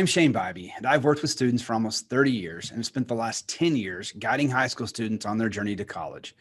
I'm Shane Bybee, and I've worked with students for almost 30 years and spent the last 10 years guiding high school students on their journey to college.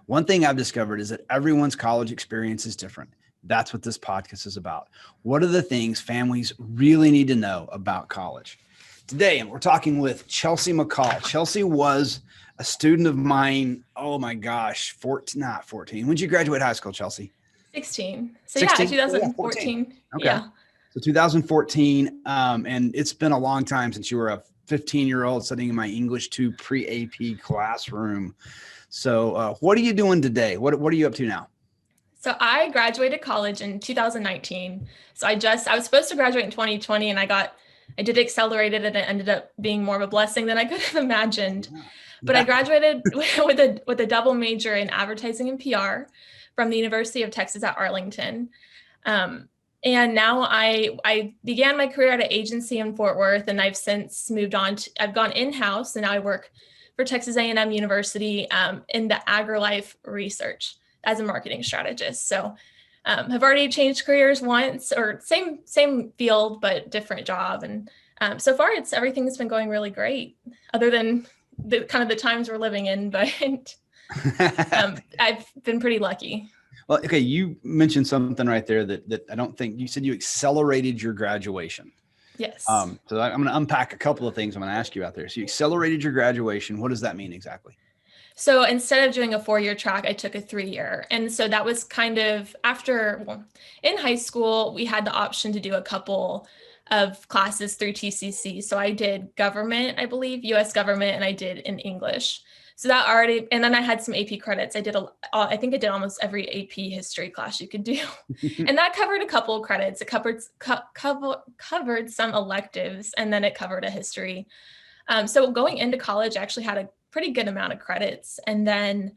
One thing I've discovered is that everyone's college experience is different. That's what this podcast is about. What are the things families really need to know about college? Today, we're talking with Chelsea McCall. Chelsea was a student of mine, oh my gosh, not 14. When did you graduate high school, Chelsea? 16. So 16? yeah, 2014. Okay. Yeah. So 2014, and it's been a long time since you were a 15-year-old sitting in my English 2 pre-AP classroom. So what are you doing today? What are you up to now? So I graduated college in 2019. So I was supposed to graduate in 2020 and I did accelerated and it ended up being more of a blessing than I could have imagined. But I graduated with a double major in advertising and PR from the University of Texas at Arlington. And now I began my career at an agency in Fort Worth, and I've since moved on. I've gone in-house, and now I work for Texas A&M University in the AgriLife research as a marketing strategist. So have already changed careers once, or same field, but different job. And so far, everything's been going really great, other than the kind of the times we're living in, but I've been pretty lucky. Well, okay, you mentioned something right there that I don't think you said. You accelerated your graduation. Yes. So I'm going to unpack a couple of things I'm going to ask you out there. So you accelerated your graduation. What does that mean exactly? So instead of doing a 4-year track, I took a 3-year. And so that was kind of in high school, we had the option to do a couple of classes through TCC. So I did government, I believe, US government, and I did in English. So that and then I had some AP credits. I think I did almost every AP history class you could do. And that covered a couple of credits. It covered some electives, and then it covered a history. So going into college, I actually had a pretty good amount of credits. And then,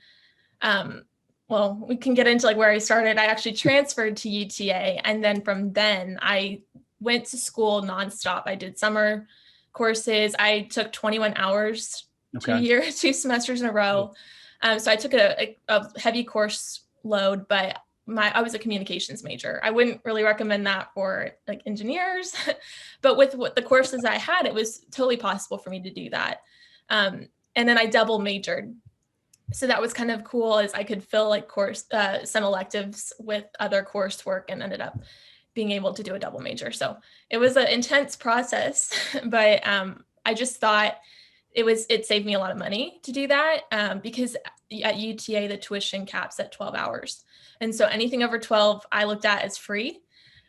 we can get into where I started. I actually transferred to UTA. And then from then I went to school nonstop. I did summer courses. I took 21 hours 2 semesters in a row. So I took a heavy course load, but I was a communications major. I wouldn't really recommend that for engineers, but with the courses I had, it was totally possible for me to do that. And then I double majored. So that was kind of cool, as I could fill some electives with other coursework and ended up being able to do a double major. So it was an intense process, but I just thought it saved me a lot of money to do that because at UTA, the tuition caps at 12 hours. And so anything over 12, I looked at as free.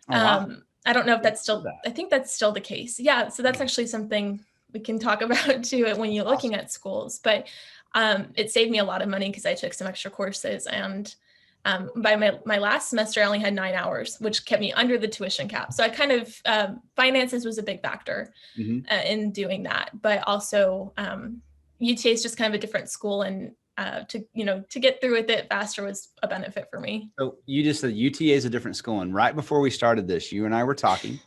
Oh, wow. I don't know if I think that's still the case. Yeah. So that's actually something we can talk about too when you're looking at schools, but it saved me a lot of money because I took some extra courses, and by my last semester, I only had 9 hours, which kept me under the tuition cap. So I kind of, finances was a big factor in doing that, but also UTA is just kind of a different school, and to get through with it faster was a benefit for me. So you just said UTA is a different school. And right before we started this, you and I were talking,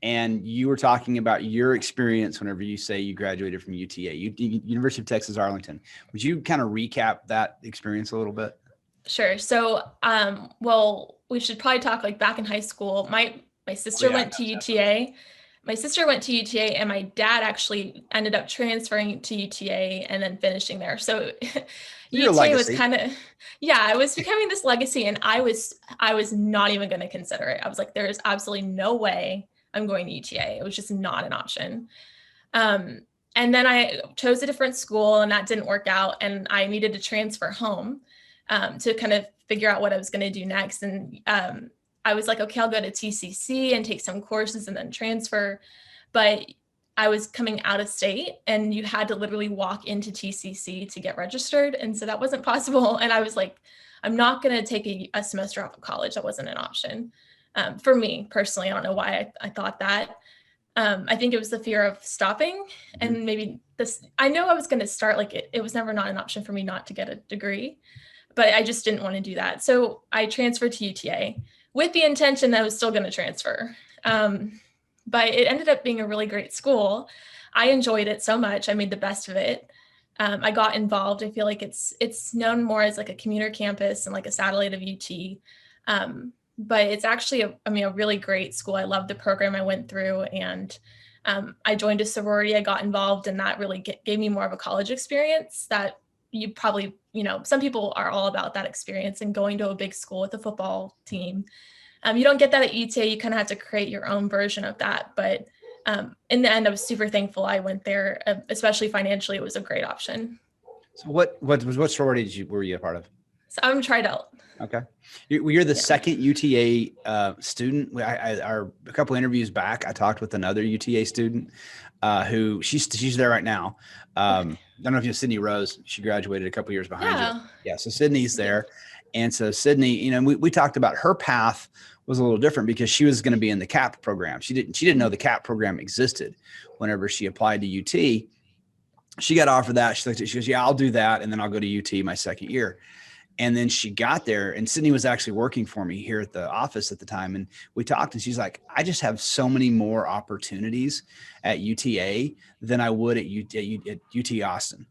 and you were talking about your experience whenever you say you graduated from UTA, University of Texas, Arlington. Would you kind of recap that experience a little bit? Sure. So, we should probably talk back in high school. My sister went to UTA. My sister went to UTA, and my dad actually ended up transferring to UTA and then finishing there. So UTA was kind of, it was becoming this legacy, and I was not even going to consider it. I was like, there is absolutely no way I'm going to UTA. It was just not an option. And then I chose a different school, and that didn't work out, and I needed to transfer home to kind of figure out what I was going to do next. And I was like, okay, I'll go to TCC and take some courses and then transfer. But I was coming out of state, and you had to literally walk into TCC to get registered. And so that wasn't possible. And I was like, I'm not going to take a semester off of college. That wasn't an option for me personally. I don't know why I thought that. I think it was the fear of stopping, and maybe I know I was going to start, it was never not an option for me not to get a degree, but I just didn't want to do that. So I transferred to UTA with the intention that I was still going to transfer. But it ended up being a really great school. I enjoyed it so much. I made the best of it. I got involved. I feel like it's known more as a commuter campus and a satellite of UT. But it's actually a really great school. I love the program I went through, and I joined a sorority, I got involved, and that really gave me more of a college experience that you probably, some people are all about that experience and going to a big school with a football team. You don't get that at UTA. You kind of have to create your own version of that. But in the end, I was super thankful I went there, especially financially. It was a great option. So what sorority were you a part of? So I'm tried out. Okay. You're the second UTA student. A couple interviews back, I talked with another UTA student who she's there right now. I don't know if you know Sydney Rose. She graduated a couple years behind you. Yeah. So Sydney's there. And so Sydney, we talked about her path was a little different because she was going to be in the CAP program. She didn't know the CAP program existed whenever she applied to UT. She got offered that. She goes, yeah, I'll do that. And then I'll go to UT my second year. And then she got there, and Sydney was actually working for me here at the office at the time. And we talked, and she's like, I just have so many more opportunities at UTA than I would at UT Austin.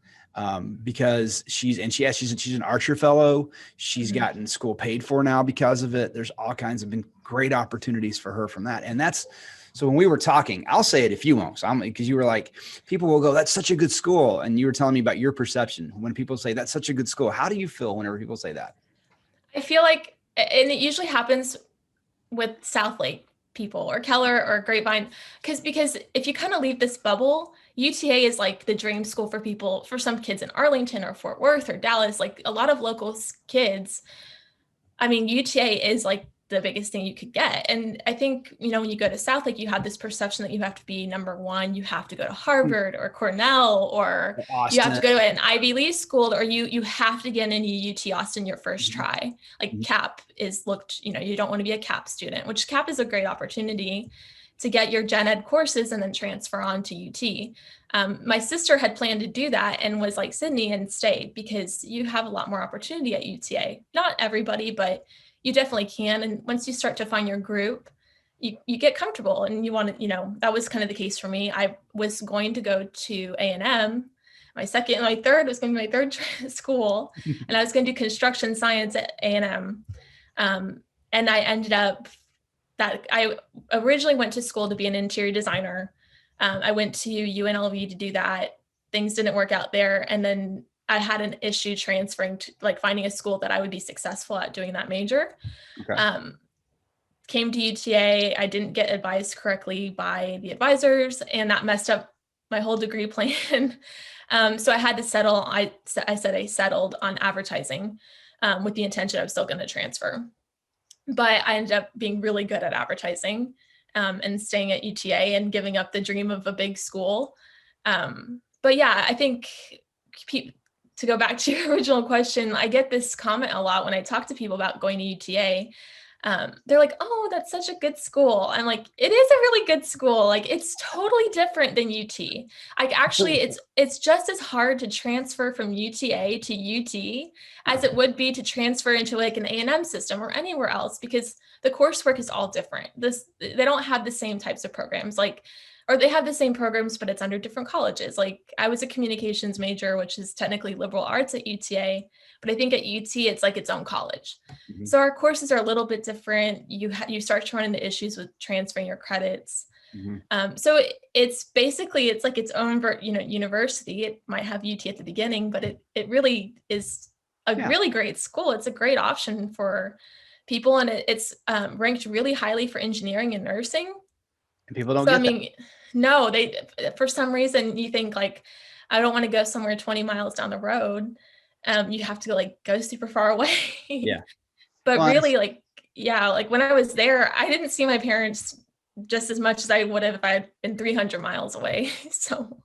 Because she's an Archer fellow. She's gotten school paid for now because of it. There's all kinds of been great opportunities for her from that. And so when we were talking, I'll say it if you won't. So because you were like, people will go, that's such a good school. And you were telling me about your perception when people say that's such a good school. How do you feel whenever people say that? I feel like, and it usually happens with Southlake people or Keller or Grapevine, because if you kind of leave this bubble, UTA is like the dream school for people, for some kids in Arlington or Fort Worth or Dallas, like a lot of local kids. I mean, UTA is like the biggest thing you could get. And I think, when you go to Southlake, you have this perception that you have to be number one, you have to go to Harvard or Cornell, or Austin. You have to go to an Ivy League school, or you have to get into UT Austin your first try. Like CAP is looked, you don't want to be a CAP student, which CAP is a great opportunity to get your gen ed courses and then transfer on to UT. My sister had planned to do that and was like, Sydney, and stay, because you have a lot more opportunity at UTA. Not everybody, but you definitely can. And once you start to find your group, you get comfortable, and you want to, that was kind of the case for me. I was going to go to A&M. My third was going to be my third school, and I was going to do construction science at A&M. And I ended up that I originally went to school to be an interior designer. I went to UNLV to do that. Things didn't work out there. And then I had an issue transferring to finding a school that I would be successful at doing that major. Okay. Came to UTA. I didn't get advised correctly by the advisors, and that messed up my whole degree plan. So I had to settle. I settled on advertising with the intention I was still going to transfer. But I ended up being really good at advertising and staying at UTA and giving up the dream of a big school. But yeah, I think to go back to your original question, I get this comment a lot when I talk to people about going to UTA. They're like, oh, that's such a good school. I'm like, it is a really good school. Like, it's totally different than UT. It's just as hard to transfer from UTA to UT as it would be to transfer into like an A&M system or anywhere else, because the coursework is all different. They don't have the same types of programs, or they have the same programs, but it's under different colleges. Like, I was a communications major, which is technically liberal arts at UTA, but I think at UT, it's like its own college. Mm-hmm. So our courses are a little bit different. You start to run into issues with transferring your credits. Mm-hmm. So it's like its own, university. It might have UT at the beginning, but it really is a really great school. It's a great option for people, and it's ranked really highly for engineering and nursing. And people don't get that. No, for some reason you think I don't want to go somewhere 20 miles down the road. You have to go super far away. Yeah. But well, really when I was there, I didn't see my parents just as much as I would have if I had been 300 miles away. So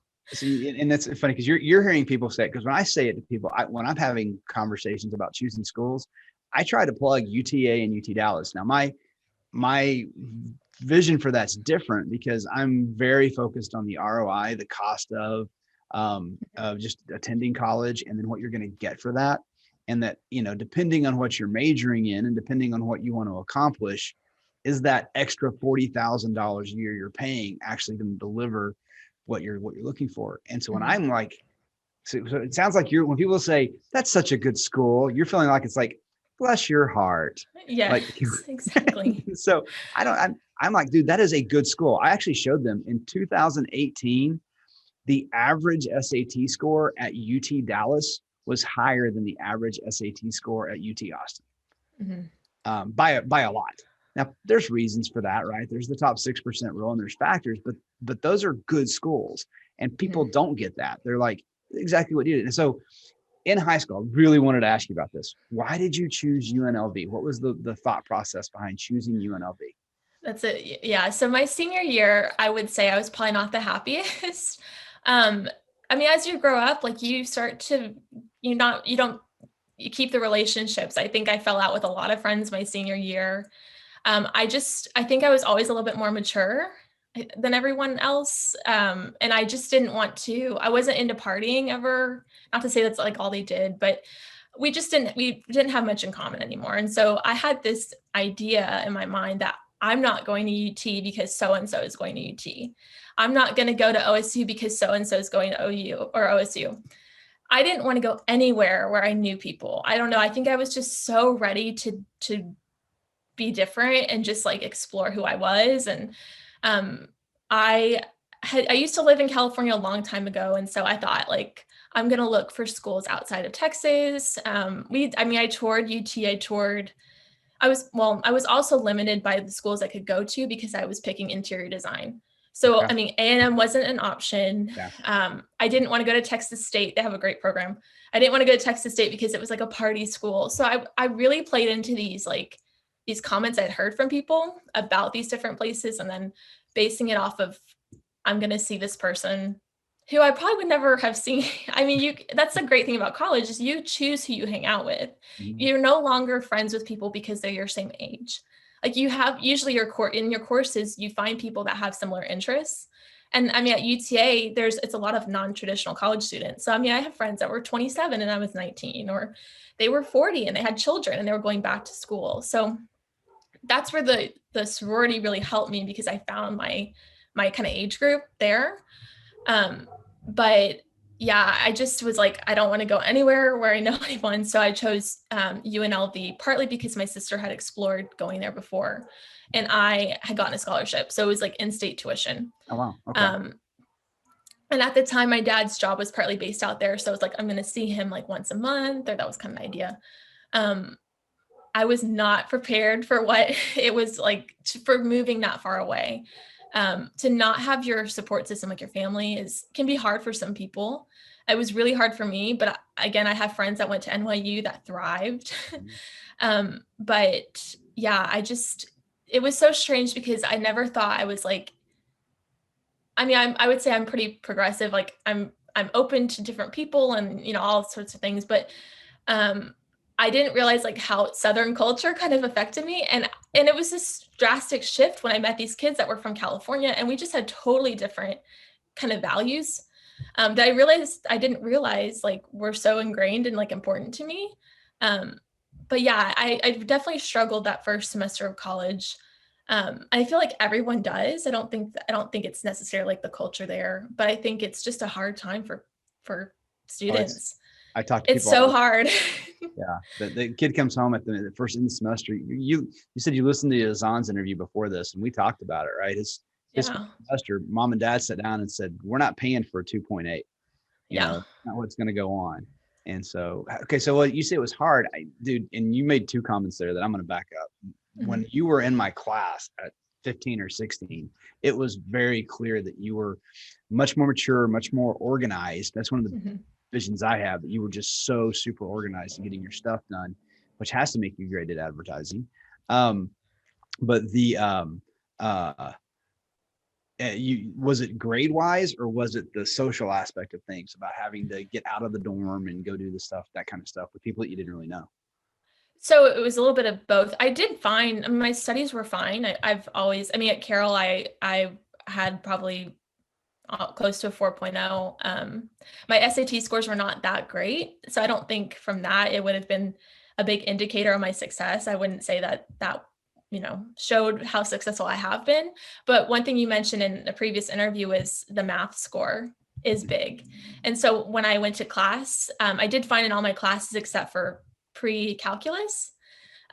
and that's funny because you're hearing people say it, because when I say it to people, when I'm having conversations about choosing schools, I try to plug UTA and UT Dallas. Now my vision for that's different because I'm very focused on the ROI, the cost of just attending college, and then what you're going to get for that. And that, depending on what you're majoring in and depending on what you want to accomplish, is that extra $40,000 a year you're paying actually going to deliver what you're looking for? And so when I'm like, so it sounds like when people say that's such a good school, you're feeling like it's like, bless your heart. Yes, Like, exactly. so I'm like, dude, that is a good school. I actually showed them in 2018, the average SAT score at UT Dallas was higher than the average SAT score at UT Austin, Mhm. by a lot. Now, there's reasons for that, right? There's the top 6% rule and there's factors, but those are good schools, and people Mhm. don't get that. They're like, exactly what you did. And so in high school, I really wanted to ask you about this. Why did you choose UNLV? What was the thought process behind choosing UNLV? That's it. Yeah. So my senior year, I would say I was probably not the happiest. Um, I mean, as you grow up, like you start to, you don't, you keep the relationships. I think I fell out with a lot of friends my senior year. I think I was always a little bit more mature than everyone else. And I just didn't want to, I wasn't into partying ever. Not to say that's like all they did, but we didn't have much in common anymore. And so I had this idea in my mind that I'm not going to UT because so-and-so is going to UT. I'm not going to go to OSU because so-and-so is going to OU or OSU. I didn't want to go anywhere where I knew people. I don't know. I think I was just so ready to be different and just like explore who I was. And um, I used to live in California a long time ago, and so I thought like I'm gonna look for schools outside of Texas. I toured UT. I was also limited by the schools I could go to because I was picking interior design. So Okay. I mean, A&M wasn't an option. Yeah. I didn't want to go to Texas State. They have a great program. I didn't want to go to Texas State because it was like a party school. So I really played into these comments I'd heard from people about these different places, and then basing it off of I'm going to see this person who I probably would never have seen. I mean, that's the great thing about college is you choose who you hang out with. Mhm. You're no longer friends with people because they're your same age. Like you have usually in your courses, you find people that have similar interests. And I mean, at UTA, it's a lot of non-traditional college students. So I mean, I have friends that were 27 and I was 19, or they were 40 and they had children and they were going back to school. So that's where the sorority really helped me because I found my kind of age group there. Um, but yeah, I just was like, I don't want to go anywhere where I know anyone. So I chose UNLV partly because my sister had explored going there before and I had gotten a scholarship. So it was like in-state tuition. Oh, wow. Okay. Um, and at the time, my dad's job was partly based out there. So I was like, I'm going to see him like once a month, or that was kind of the idea. Um, I was not prepared for what it was like for moving that far away. To not have your support system, like your family, can be hard for some people. It was really hard for me, but again, I have friends that went to NYU that thrived. Mhm. But yeah, it was so strange because I never thought I was like, I mean, I would say I'm pretty progressive. Like I'm open to different people and, all sorts of things, but um, I didn't realize like how Southern culture kind of affected me. And it was this drastic shift when I met these kids that were from California and we just had totally different kind of values that I didn't realize like were so ingrained and like important to me. Um, but yeah, I definitely struggled that first semester of college. I feel like everyone does. I don't think it's necessarily like the culture there, but I think it's just a hard time for Oh, students. I talk to It's people all so the hard. Yeah. The kid comes home at the first in the semester. You said you listened to Azan's interview before this, and we talked about it, right? His Yeah. semester, mom and dad sat down and said, "We're not paying for a 2.8. Yeah. Not what's going to go on." And so, okay, so what you say it was hard, dude, and you made two comments there that I'm going to back up. When Mhm. you were in my class at 15 or 16, it was very clear that you were much more mature, much more organized. That's one of the Mhm. visions I have, that you were just so super organized and getting your stuff done, which has to make you great at advertising. Um, but uh, was it grade wise, or was it the social aspect of things about having to get out of the dorm and go do the stuff, that kind of stuff with people that you didn't really know? So it was a little bit of both. I did fine. I mean, my studies were fine. I've always, I mean, at Carroll, I had probably close to a 4.0. My SAT scores were not that great. So I don't think from that it would have been a big indicator of my success. I wouldn't say that showed how successful I have been. But one thing you mentioned in a previous interview is the math score is big. And so when I went to class, I did fine in all my classes except for pre-calculus.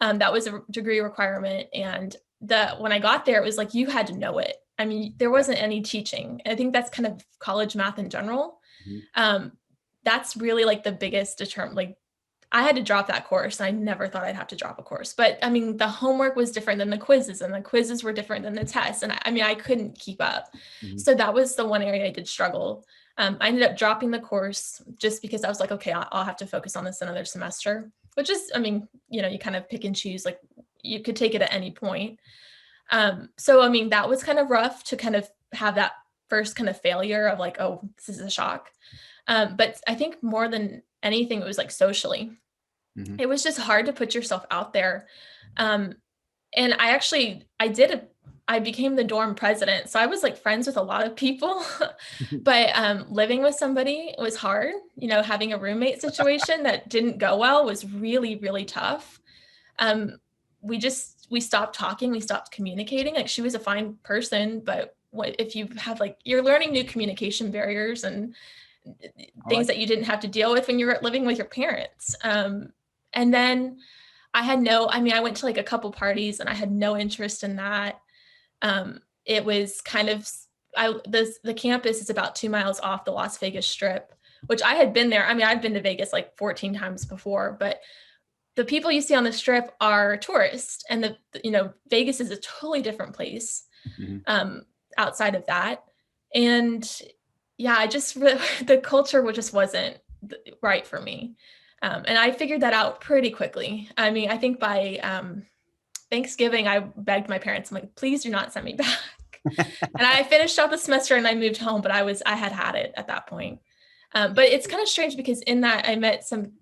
That was a degree requirement. And when I got there, it was like, you had to know it. I mean, there wasn't any teaching. I think that's kind of college math in general. That's really like the biggest determinant. Like, I had to drop that course. I never thought I'd have to drop a course, but I mean, the homework was different than the quizzes, and the quizzes were different than the tests. And I mean, I couldn't keep up. So that was the one area I did struggle. I ended up dropping the course just because I was like, okay, I'll have to focus on this another semester, which is, I mean, you know, you kind of pick and choose, like you could take it at any point. So, I mean, that was kind of rough to kind of have that first kind of failure of like, oh, this is a shock. But I think more than anything, it was like socially. It was just hard to put yourself out there. And I became the dorm president. So I was like friends with a lot of people, but living with somebody was hard. You know, having a roommate situation that didn't go well was really, really tough. We stopped talking, we stopped communicating. Like, she was a fine person, but if you have like, you're learning new communication barriers and things that you didn't have to deal with when you were living with your parents. And then I went to like a couple parties and I had no interest in that. It was kind of, the campus is about 2 miles off the Las Vegas Strip, which I had been there. I mean, I've been to Vegas like 14 times before, but the people you see on the Strip are tourists, and Vegas is a totally different place outside of that. And yeah, the culture just wasn't right for me. And I figured that out pretty quickly. I mean, I think by Thanksgiving, I begged my parents, I'm like, please do not send me back. And I finished out the semester and I moved home, but I had it at that point. But it's kind of strange because in that I met some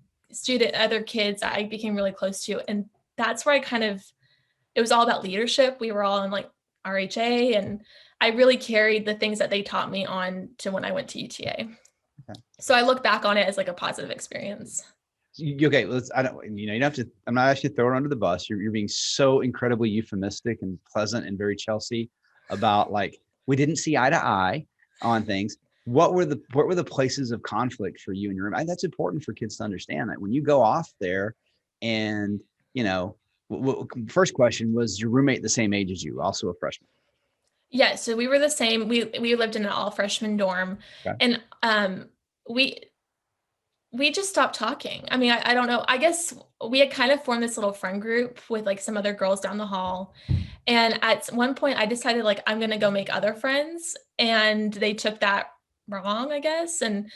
other kids I became really close to. And that's where it was all about leadership. We were all in like RHA, and I really carried the things that they taught me on to when I went to UTA. Okay. So I look back on it as like a positive experience. Okay, you don't have to, I'm not actually throwing under the bus. You're being so incredibly euphemistic and pleasant and very Chelsea about like, we didn't see eye to eye on things. What were the places of conflict for you in your room? And that's important for kids to understand that when you go off there and, first question, was your roommate the same age as you, also a freshman? Yeah, so we were the same. We lived in an all freshman dorm. Okay. And we just stopped talking. I mean, I don't know. I guess we had kind of formed this little friend group with like some other girls down the hall. And at one point I decided like, I'm going to go make other friends. And they took that wrong, I guess. And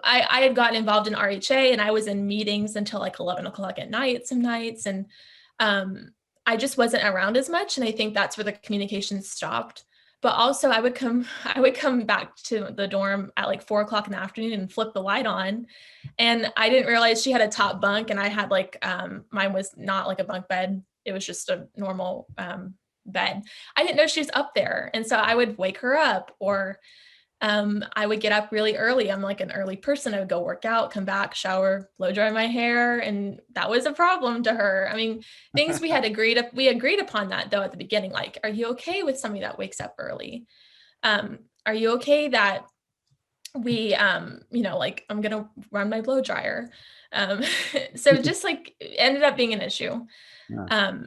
I had gotten involved in RHA, and I was in meetings until like 11 o'clock at night some nights. And I just wasn't around as much. And I think that's where the communication stopped. But also I would come back to the dorm at like 4 o'clock in the afternoon and flip the light on. And I didn't realize she had a top bunk, and I had like, mine was not like a bunk bed. It was just a normal bed. I didn't know she was up there. And so I would wake her up, or I would get up really early. I'm like an early person. I would go work out, come back, shower, blow dry my hair. And that was a problem to her. I mean, things we agreed upon that though at the beginning, like, are you okay with somebody that wakes up early? Are you okay that we, like I'm going to run my blow dryer? So just like ended up being an issue. Yeah.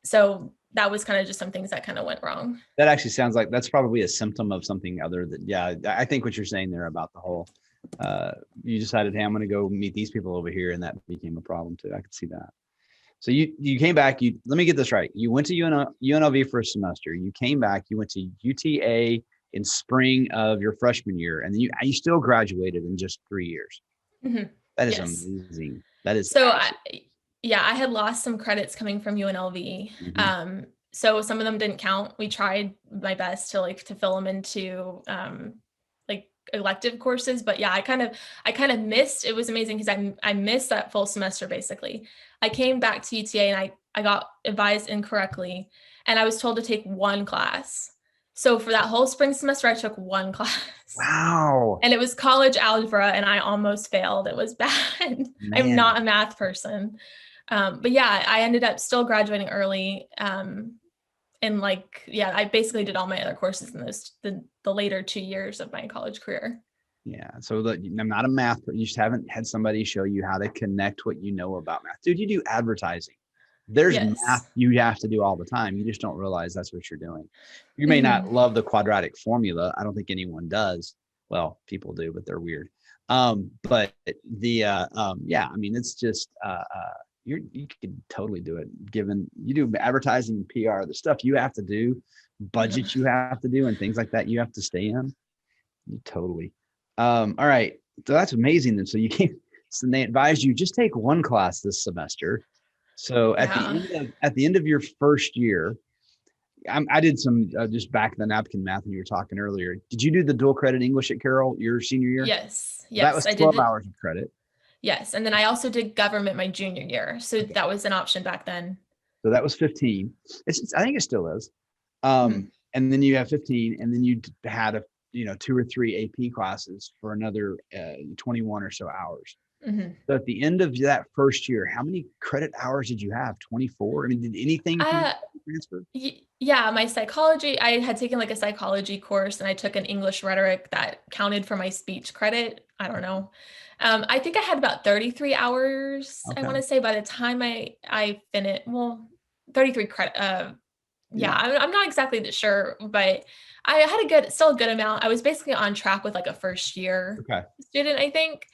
So that was kind of just some things that kind of went wrong. That actually sounds like that's probably a symptom of something other than, yeah, I think what you're saying there about the whole, you decided, hey, I'm going to go meet these people over here. And that became a problem too. I could see that. So you came back, let me get this right. You went to UNLV for a semester. You came back, you went to UTA in spring of your freshman year. And then you still graduated in just 3 years. Mm-hmm. That is amazing. That is so I had lost some credits coming from UNLV. Mm-hmm. So some of them didn't count. We tried my best to fill them into like elective courses, but yeah, I kind of missed. It was amazing because I missed that full semester. Basically, I came back to UTA and I got advised incorrectly, and I was told to take one class. So for that whole spring semester, I took one class. Wow. And it was college algebra, and I almost failed. It was bad. Man. I'm not a math person. But yeah, I ended up still graduating early. And I basically did all my other courses in the later 2 years of my college career. Yeah. So I'm not a math, but you just haven't had somebody show you how to connect what you know about math. Dude, you do advertising. There's math Yes. you have to do all the time. You just don't realize that's what you're doing. You may not love the quadratic formula. I don't think anyone does. Well, people do, but they're weird. But yeah, I mean, it's just, you could totally do it given you do advertising, PR, the stuff you have to do, budgets you have to do, and things like that you have to stay in. You totally. All right. So that's amazing. Then so you came, so they advised you just take one class this semester. So Yeah. at the end of your first year, I did some just back the napkin math when you were talking earlier. Did you do the dual credit English at Carroll your senior year? Yes. That was Yes, I did 12 it. hours of credit. Yes. And then I also did government my junior year. So Okay. that was an option back then. So that was 15. I think it still is. Mhm. And then you have 15, and then you had 2 or 3 AP classes for another 21 or so hours. Mhm. So at the end of that first year, how many credit hours did you have? 24? I mean, did anything from Uh, transfer? yeah, my psychology, I had taken like a psychology course and I took an English rhetoric that counted for my speech credit. I don't know. I think I had about 33 hours, I Okay. want to say, by the time I finished, well, 33 credit. Yeah, Yeah. I'm not exactly sure, but I had still a good amount. I was basically on track with like a first year Okay. student, I think.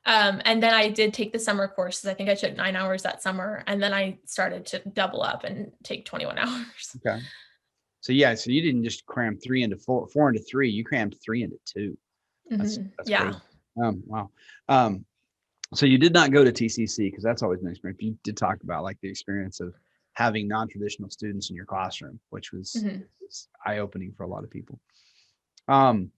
And then I did take the summer courses. I think I took 9 hours that summer, and then I started to double up and take 21 hours. Okay. So yeah, so you didn't just cram 3 into 4, 4 into 3. You crammed 3 into 2. That's Yeah. crazy. Wow. Um, so you did not go to TCC because that's always an experience. You did talk about like the experience of having non-traditional students in your classroom, which was Mhm. eye-opening for a lot of people. And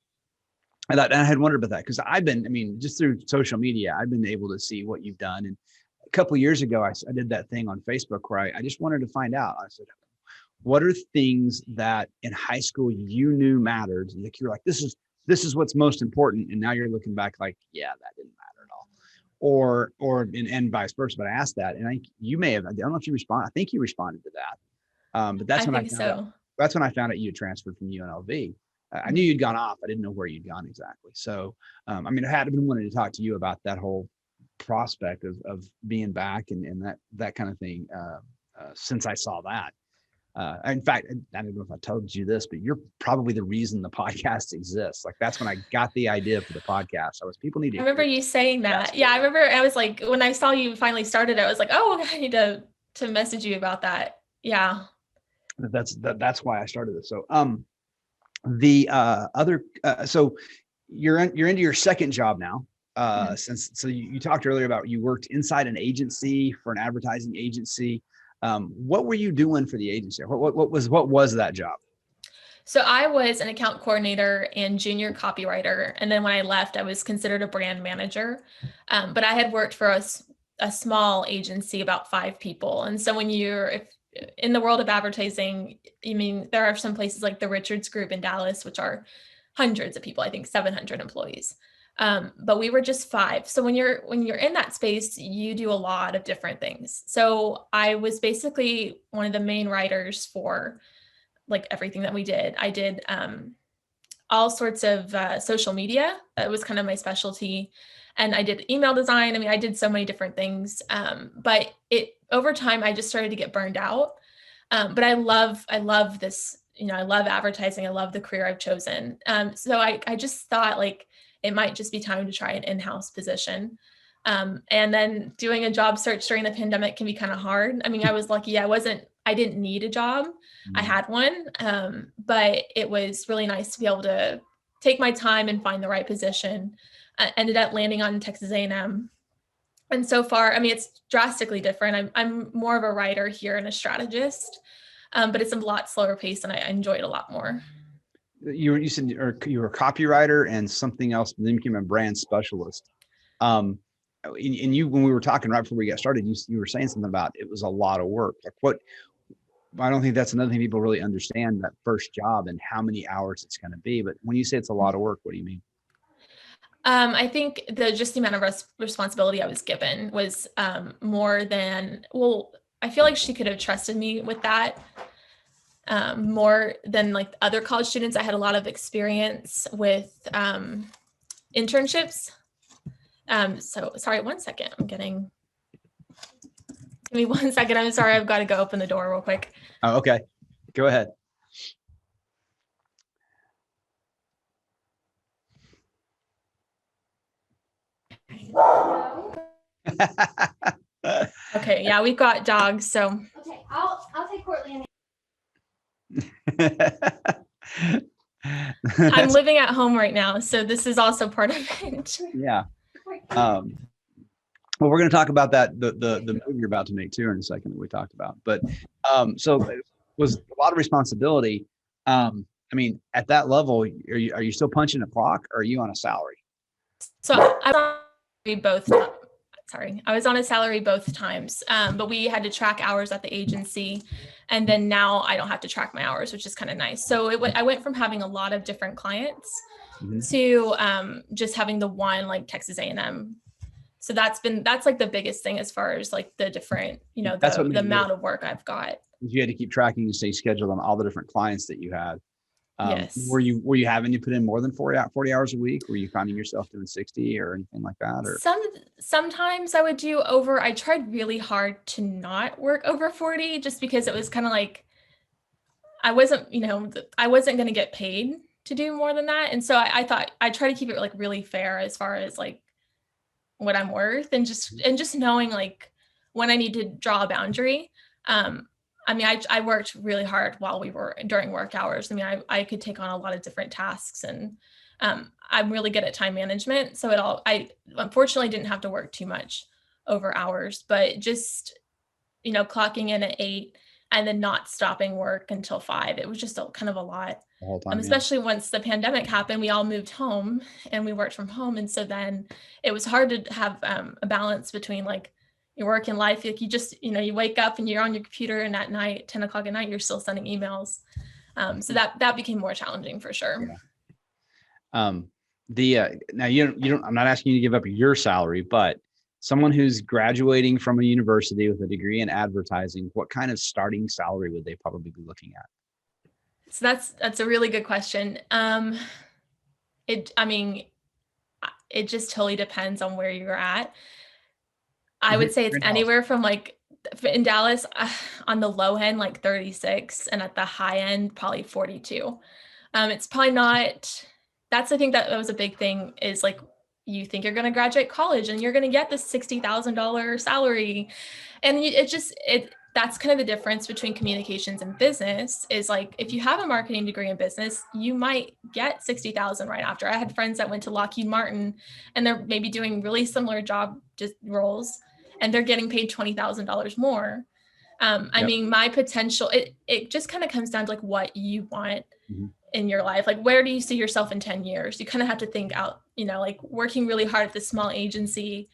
I had wondered about that because I mean, just through social media, I've been able to see what you've done. And a couple of years ago, I did that thing on Facebook where I just wanted to find out. I said, what are things that in high school you knew mattered? Like you're like, this is what's most important. And now you're looking back like, yeah, that didn't matter at all. And vice versa. But I asked that, and you may have. I don't know if you respond. I think you responded to that. But I think so. that's when I found out you had transferred from UNLV. I knew Mhm. you'd gone off. I didn't know where you'd gone exactly. So, I mean, I had been wanting to talk to you about that whole prospect of being back and that kind of thing since I saw that. In fact, I don't know if I told you this, but you're probably the reason the podcast exists. Like that's when I got the idea for the podcast. People need to I remember hear you saying this. that. Yeah, I remember I was like, when I saw you finally started, I was like, oh, I need to message you about that. Yeah. That's why I started this. So, the other, so you're into your second job now. Mhm. So you talked earlier about you worked inside an agency for an advertising agency. What were you doing for the agency? What was that job? So I was an account coordinator and junior copywriter. And then when I left, I was considered a brand manager. But I had worked for a small agency, about 5 people. And so if in the world of advertising, I mean, there are some places like the Richards Group in Dallas, which are hundreds of people, I think 700 employees. But we were just 5. So when you're in that space, you do a lot of different things. So I was basically one of the main writers for like everything that we did. I did all sorts of social media. That was kind of my specialty. And I did email design. I mean, I did so many different things. But over time, I just started to get burned out. But I love this, I love advertising. I love the career I've chosen. So I just thought like it might just be time to try an in-house position. And then doing a job search during the pandemic can be kind of hard. I mean, I was lucky. I didn't need a job. I had one, but it was really nice to be able to take my time and find the right position. I ended up landing on Texas A&M. And so far, I mean, it's drastically different. I'm more of a writer here and a strategist, but it's a lot slower pace and I enjoy it a lot more. You said you were a copywriter and something else, then you became a brand specialist. And you, when we were talking right before we got started, you were saying something about it was a lot of work. Like what? I don't think that's another thing people really understand, that first job and how many hours it's going to be. But when you say it's a lot of work, what do you mean? I think just the amount of responsibility I was given was more than, well, I feel like she could have trusted me with that more than like other college students. I had a lot of experience with internships. So sorry, one second. I'm getting Give me 1 second. I'm sorry. I've got to go open the door real quick. Oh, okay. Go ahead. Okay. Yeah, we've got dogs. So Okay, I'll take Courtney. I'm living at home right now. So this is also part of it. Yeah. Well, we're going to talk about that, the move you're about to make too in a second that we talked about. But so it was a lot of responsibility. I mean, at that level, are you still punching a clock, or are you on a salary? So I was on both. Sorry, I was on a salary both times, but we had to track hours at the agency, and then now I don't have to track my hours, which is kind of nice. So I went from having a lot of different clients to just having the one, like Texas A&M. So that's like the biggest thing as far as like the different, the amount of work I've got. You had to keep tracking and stay scheduled on all the different clients that you had. Yes. Were you having to put in more than 40 hours a week? Were you finding yourself doing 60 or anything like that? Or sometimes I would do over. I tried really hard to not work over 40, just because it was kind of like I wasn't going to get paid to do more than that. And so I thought I try to keep it like really fair as far as like what I'm worth, and just knowing like when I need to draw a boundary. I mean, I worked really hard while we were during work hours. I mean, I could take on a lot of different tasks, and I'm really good at time management. So I unfortunately didn't have to work too much over hours, but just, clocking in at 8 and then not stopping work until 5. It was just kind of a lot. the whole time, Especially once the pandemic happened, we all moved home and we worked from home. And so then it was hard to have a balance between like your work and life. Like you just, you wake up and you're on your computer, and at night, 10 o'clock at night, you're still sending emails. So that became more challenging for sure. Yeah. Now you don't, I'm not asking you to give up your salary, but someone who's graduating from a university with a degree in advertising, what kind of starting salary would they probably be looking at? So that's a really good question. It just totally depends on where you're at. I would say it's anywhere from like in Dallas on the low end, like 36, and at the high end, probably 42. It's probably not, that's, I think that was a big thing, is like, you think you're going to graduate college and you're going to get this $60,000 salary. And that's kind of the difference between communications and business, is like, if you have a marketing degree in business, you might get 60,000 right after. I had friends that went to Lockheed Martin, and they're maybe doing really similar job roles, and they're getting paid $20,000 more. I mean, my potential, it just kind of comes down to like what you want in your life. Like, where do you see yourself in 10 years? You kind of have to think out, like working really hard at this small agency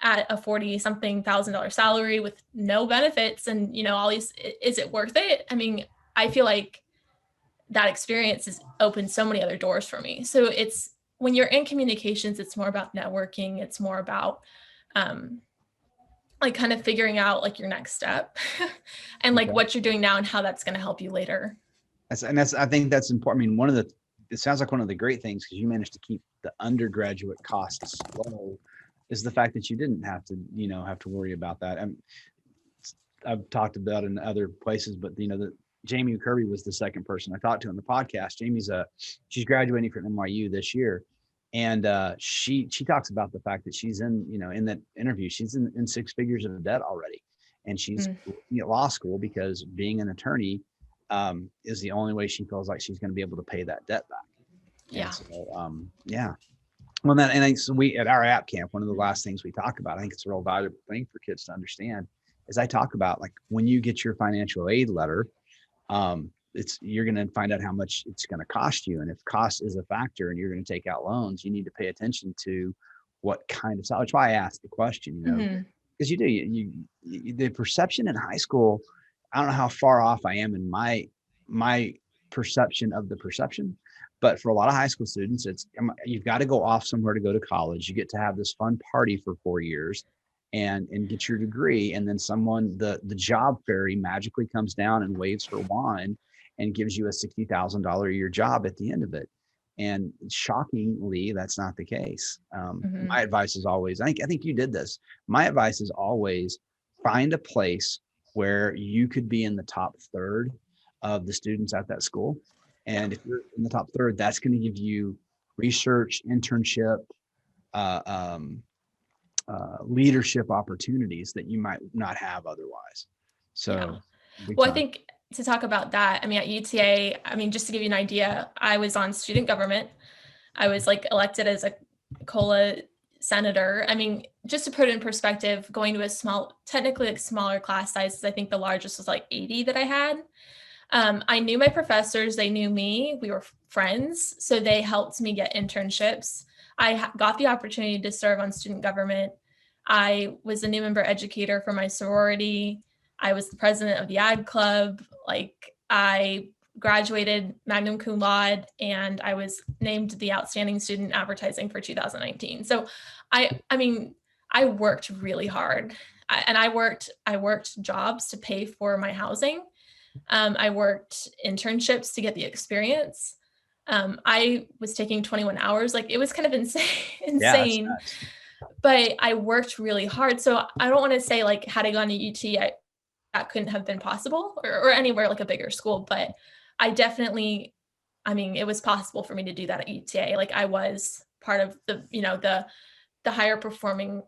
at a 40-something thousand salary with no benefits and, all these, is it worth it? I mean, I feel like that experience has opened so many other doors for me. So it's, when you're in communications, it's more about networking. It's more about, like kind of figuring out like your next step and like what you're doing now and how that's going to help you later. I think that's important. I mean, it sounds like one of the great things, because you managed to keep the undergraduate costs low, is the fact that you didn't have to worry about that. I've talked about it in other places, but Jamie Kirby was the second person I talked to on the podcast. She's graduating from NYU this year. And she talks about the fact that she's in that interview, she's in 6 figures of debt already. And she's at law school because being an attorney is the only way she feels like she's going to be able to pay that debt back. Yeah. And so, yeah. Well, so we, at our app camp, one of the last things we talk about, I think it's a real valuable thing for kids to understand, is I talk about like when you get your financial aid letter, you're going to find out how much it's going to cost you. And if cost is a factor and you're going to take out loans, you need to pay attention to what kind of salary. That's why I asked the question, because the perception in high school, I don't know how far off I am in my perception of the perception, but for a lot of high school students, you've got to go off somewhere to go to college. You get to have this fun party for 4 years and get your degree. And then the job fairy magically comes down and waves her wand and gives you a $60,000 a year job at the end of it. And shockingly, that's not the case. My advice is always, I think you did this. My advice is always find a place where you could be in the top third of the students at that school. And if you're in the top third, that's going to give you research, internship, uh, um, leadership opportunities that you might not have otherwise. So, well, I think to talk about that, I mean, at UTA, I mean, just to give you an idea, I was on student government. I was like elected as a COLA senator. I mean, just to put it in perspective, going to a technically like smaller class sizes, I think the largest was like 80 that I had. I knew my professors, they knew me, we were friends, so they helped me get internships. I got the opportunity to serve on student government. I was a new member educator for my sorority. I was the president of the ag club. Like, I graduated magna cum laude, and I was named the outstanding student advertising for 2019. So I mean, I worked really hard, and I worked jobs to pay for my housing. I worked internships to get the experience. I was taking 21 hours. Like, it was kind of insane. Yeah, that's nice. But I worked really hard. So I don't want to say like, had I gone to UT, that couldn't have been possible, or anywhere like a bigger school. But I definitely, I mean, it was possible for me to do that at UTA. Like, I was part of the higher performing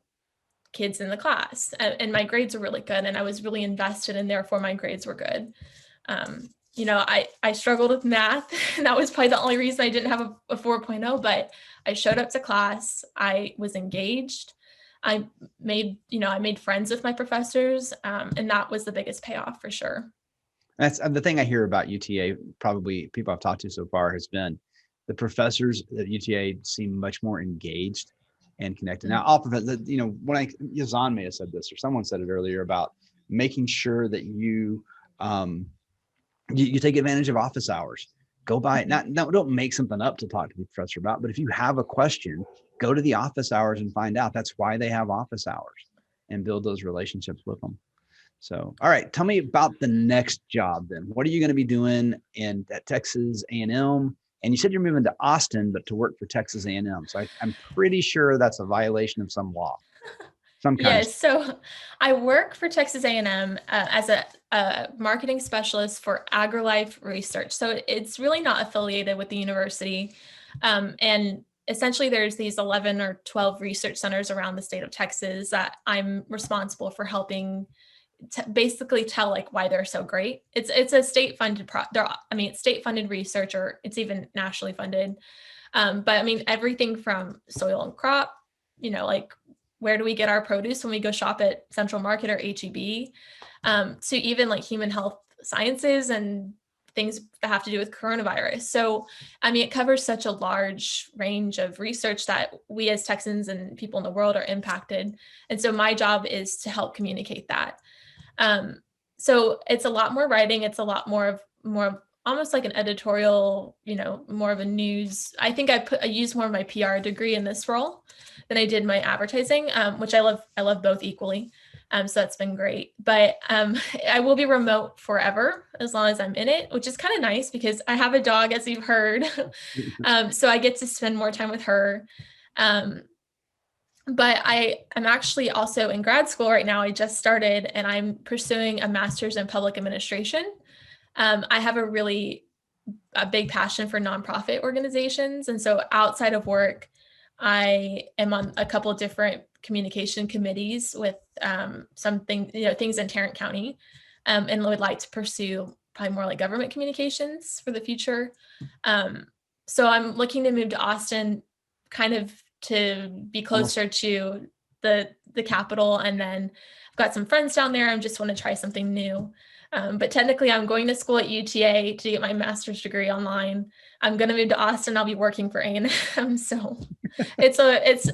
kids in the class, and my grades were really good, and I was really invested, and therefore my grades were good. I struggled with math, and that was probably the only reason I didn't have a 4.0, but I showed up to class. I was engaged. I made friends with my professors, and that was the biggest payoff for sure. That's the thing I hear about UTA. Probably people I've talked to so far has been the professors at UTA seem much more engaged and connected. Now, all professors, when Yazan may have said this, or someone said it earlier about making sure that you take advantage of office hours. Go by it. Don't make something up to talk to the professor about, but if you have a question, go to the office hours and find out. That's why they have office hours, and build those relationships with them. So, all right, tell me about the next job then. What are you going to be doing at Texas A&M? And you said you're moving to Austin, but to work for Texas A&M. So I'm pretty sure that's a violation of some law. Yes, so I work for Texas A&M as a marketing specialist for AgriLife research. So it's really not affiliated with the university. And essentially there's these 11 or 12 research centers around the state of Texas that I'm responsible for helping basically tell like why they're so great. It's a state funded it's state funded research, or it's even nationally funded. But I mean, everything from soil and crop, like, where do we get our produce when we go shop at Central Market or HEB, to even like human health sciences and things that have to do with coronavirus. So, I mean, it covers such a large range of research that we as Texans and people in the world are impacted. And so my job is to help communicate that. So it's a lot more writing. It's a lot more of almost like an editorial, more of a news. I think I used more of my PR degree in this role than I did my advertising, which I love both equally. So that's been great, but I will be remote forever as long as I'm in it, which is kind of nice because I have a dog, as you've heard. So I get to spend more time with her. But I am actually also in grad school right now. I just started, and I'm pursuing a master's in public administration. I have a big passion for nonprofit organizations. And so outside of work, I am on a couple of different communication committees with things in Tarrant County, and would like to pursue probably more like government communications for the future. So I'm looking to move to Austin, kind of to be closer to the capital. And then I've got some friends down there. I just want to try something new. But technically I'm going to school at UTA to get my master's degree online. I'm going to move to Austin. I'll be working for A&M. So it's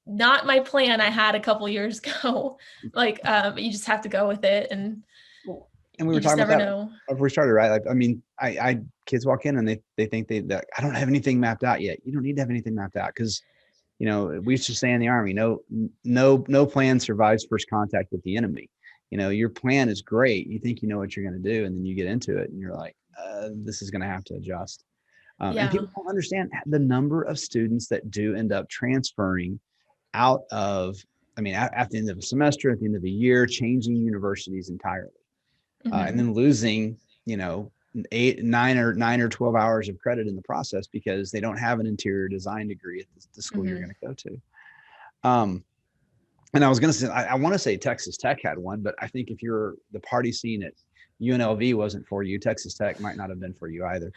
not my plan I had a couple years ago. But you just have to go with it. And we were talking about that before we started, right? Like, I mean, I kids walk in and they think that I don't have anything mapped out yet. You don't need to have anything mapped out, because, we used to say in the Army, no plan survives first contact with the enemy. Your plan is great. You think you know what you're going to do, and then you get into it and you're like, this is going to have to adjust. And people don't understand the number of students that do end up transferring out of I mean, at the end of a semester, at the end of the year, changing universities entirely, and then losing, 9 or 12 hours of credit in the process because they don't have an interior design degree at the school you're going to go to. And I was going to say, I want to say Texas Tech had one, but I think if you're the party scene at UNLV wasn't for you, Texas Tech might not have been for you either.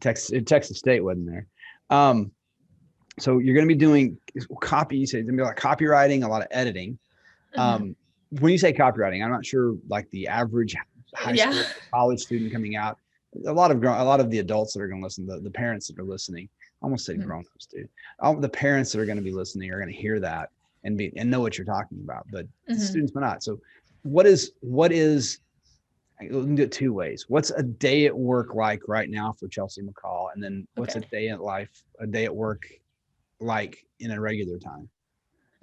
Texas State wasn't there. So you're going to be doing copy. You say it's going to be like copywriting, a lot of editing. When you say copywriting, I'm not sure like the average high school college student coming out. A lot of the adults that are going to listen, the parents that are listening, I almost said grown-ups, dude. All the parents that are going to be listening are going to hear that and know what you're talking about, but the students may not. So what is we can do it two ways. What's a day at work like right now for Chelsea McCall? And then what's a day at work like in a regular time?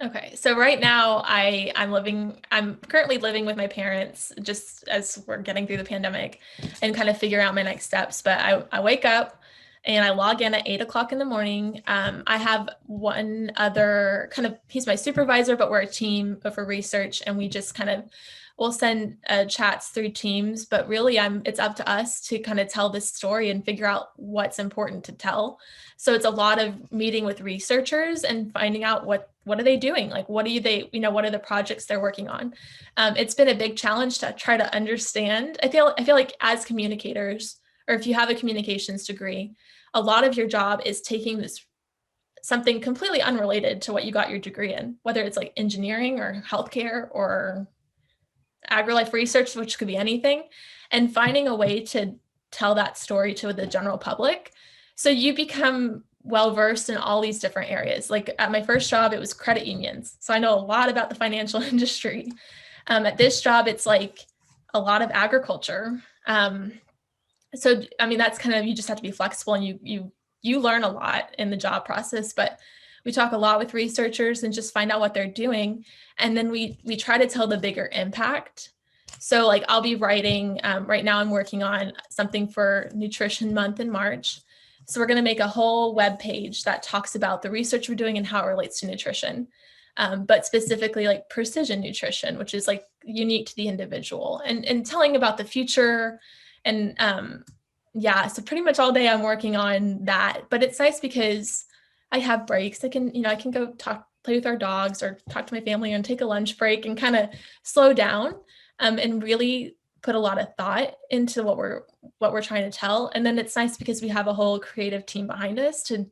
Okay. So right now I'm currently living with my parents just as we're getting through the pandemic and kind of figure out my next steps. But I wake up and I log in at 8 o'clock in the morning. I have one other he's my supervisor, but we're a team for research, and we just we'll send chats through Teams, but really it's up to us to kind of tell this story and figure out what's important to tell. So it's a lot of meeting with researchers and finding out what are they doing? Like, what are the projects they're working on? It's been a big challenge to try to understand. I feel like as communicators, or if you have a communications degree, a lot of your job is taking something completely unrelated to what you got your degree in, whether it's like engineering or healthcare or agri-life research, which could be anything, and finding a way to tell that story to the general public. So you become well-versed in all these different areas. Like at my first job, it was credit unions. So I know a lot about the financial industry. At this job, it's like a lot of agriculture. So, I mean, that's you just have to be flexible, and you learn a lot in the job process, but we talk a lot with researchers and just find out what they're doing. And then we try to tell the bigger impact. So like I'll be writing, right now I'm working on something for Nutrition Month in March. So we're going to make a whole web page that talks about the research we're doing and how it relates to nutrition, but specifically like precision nutrition, which is like unique to the individual, and telling about the future. And so pretty much all day I'm working on that, but it's nice because I have breaks. I can go play with our dogs or talk to my family and take a lunch break and kind of slow down, and really put a lot of thought into what we're trying to tell. And then it's nice because we have a whole creative team behind us to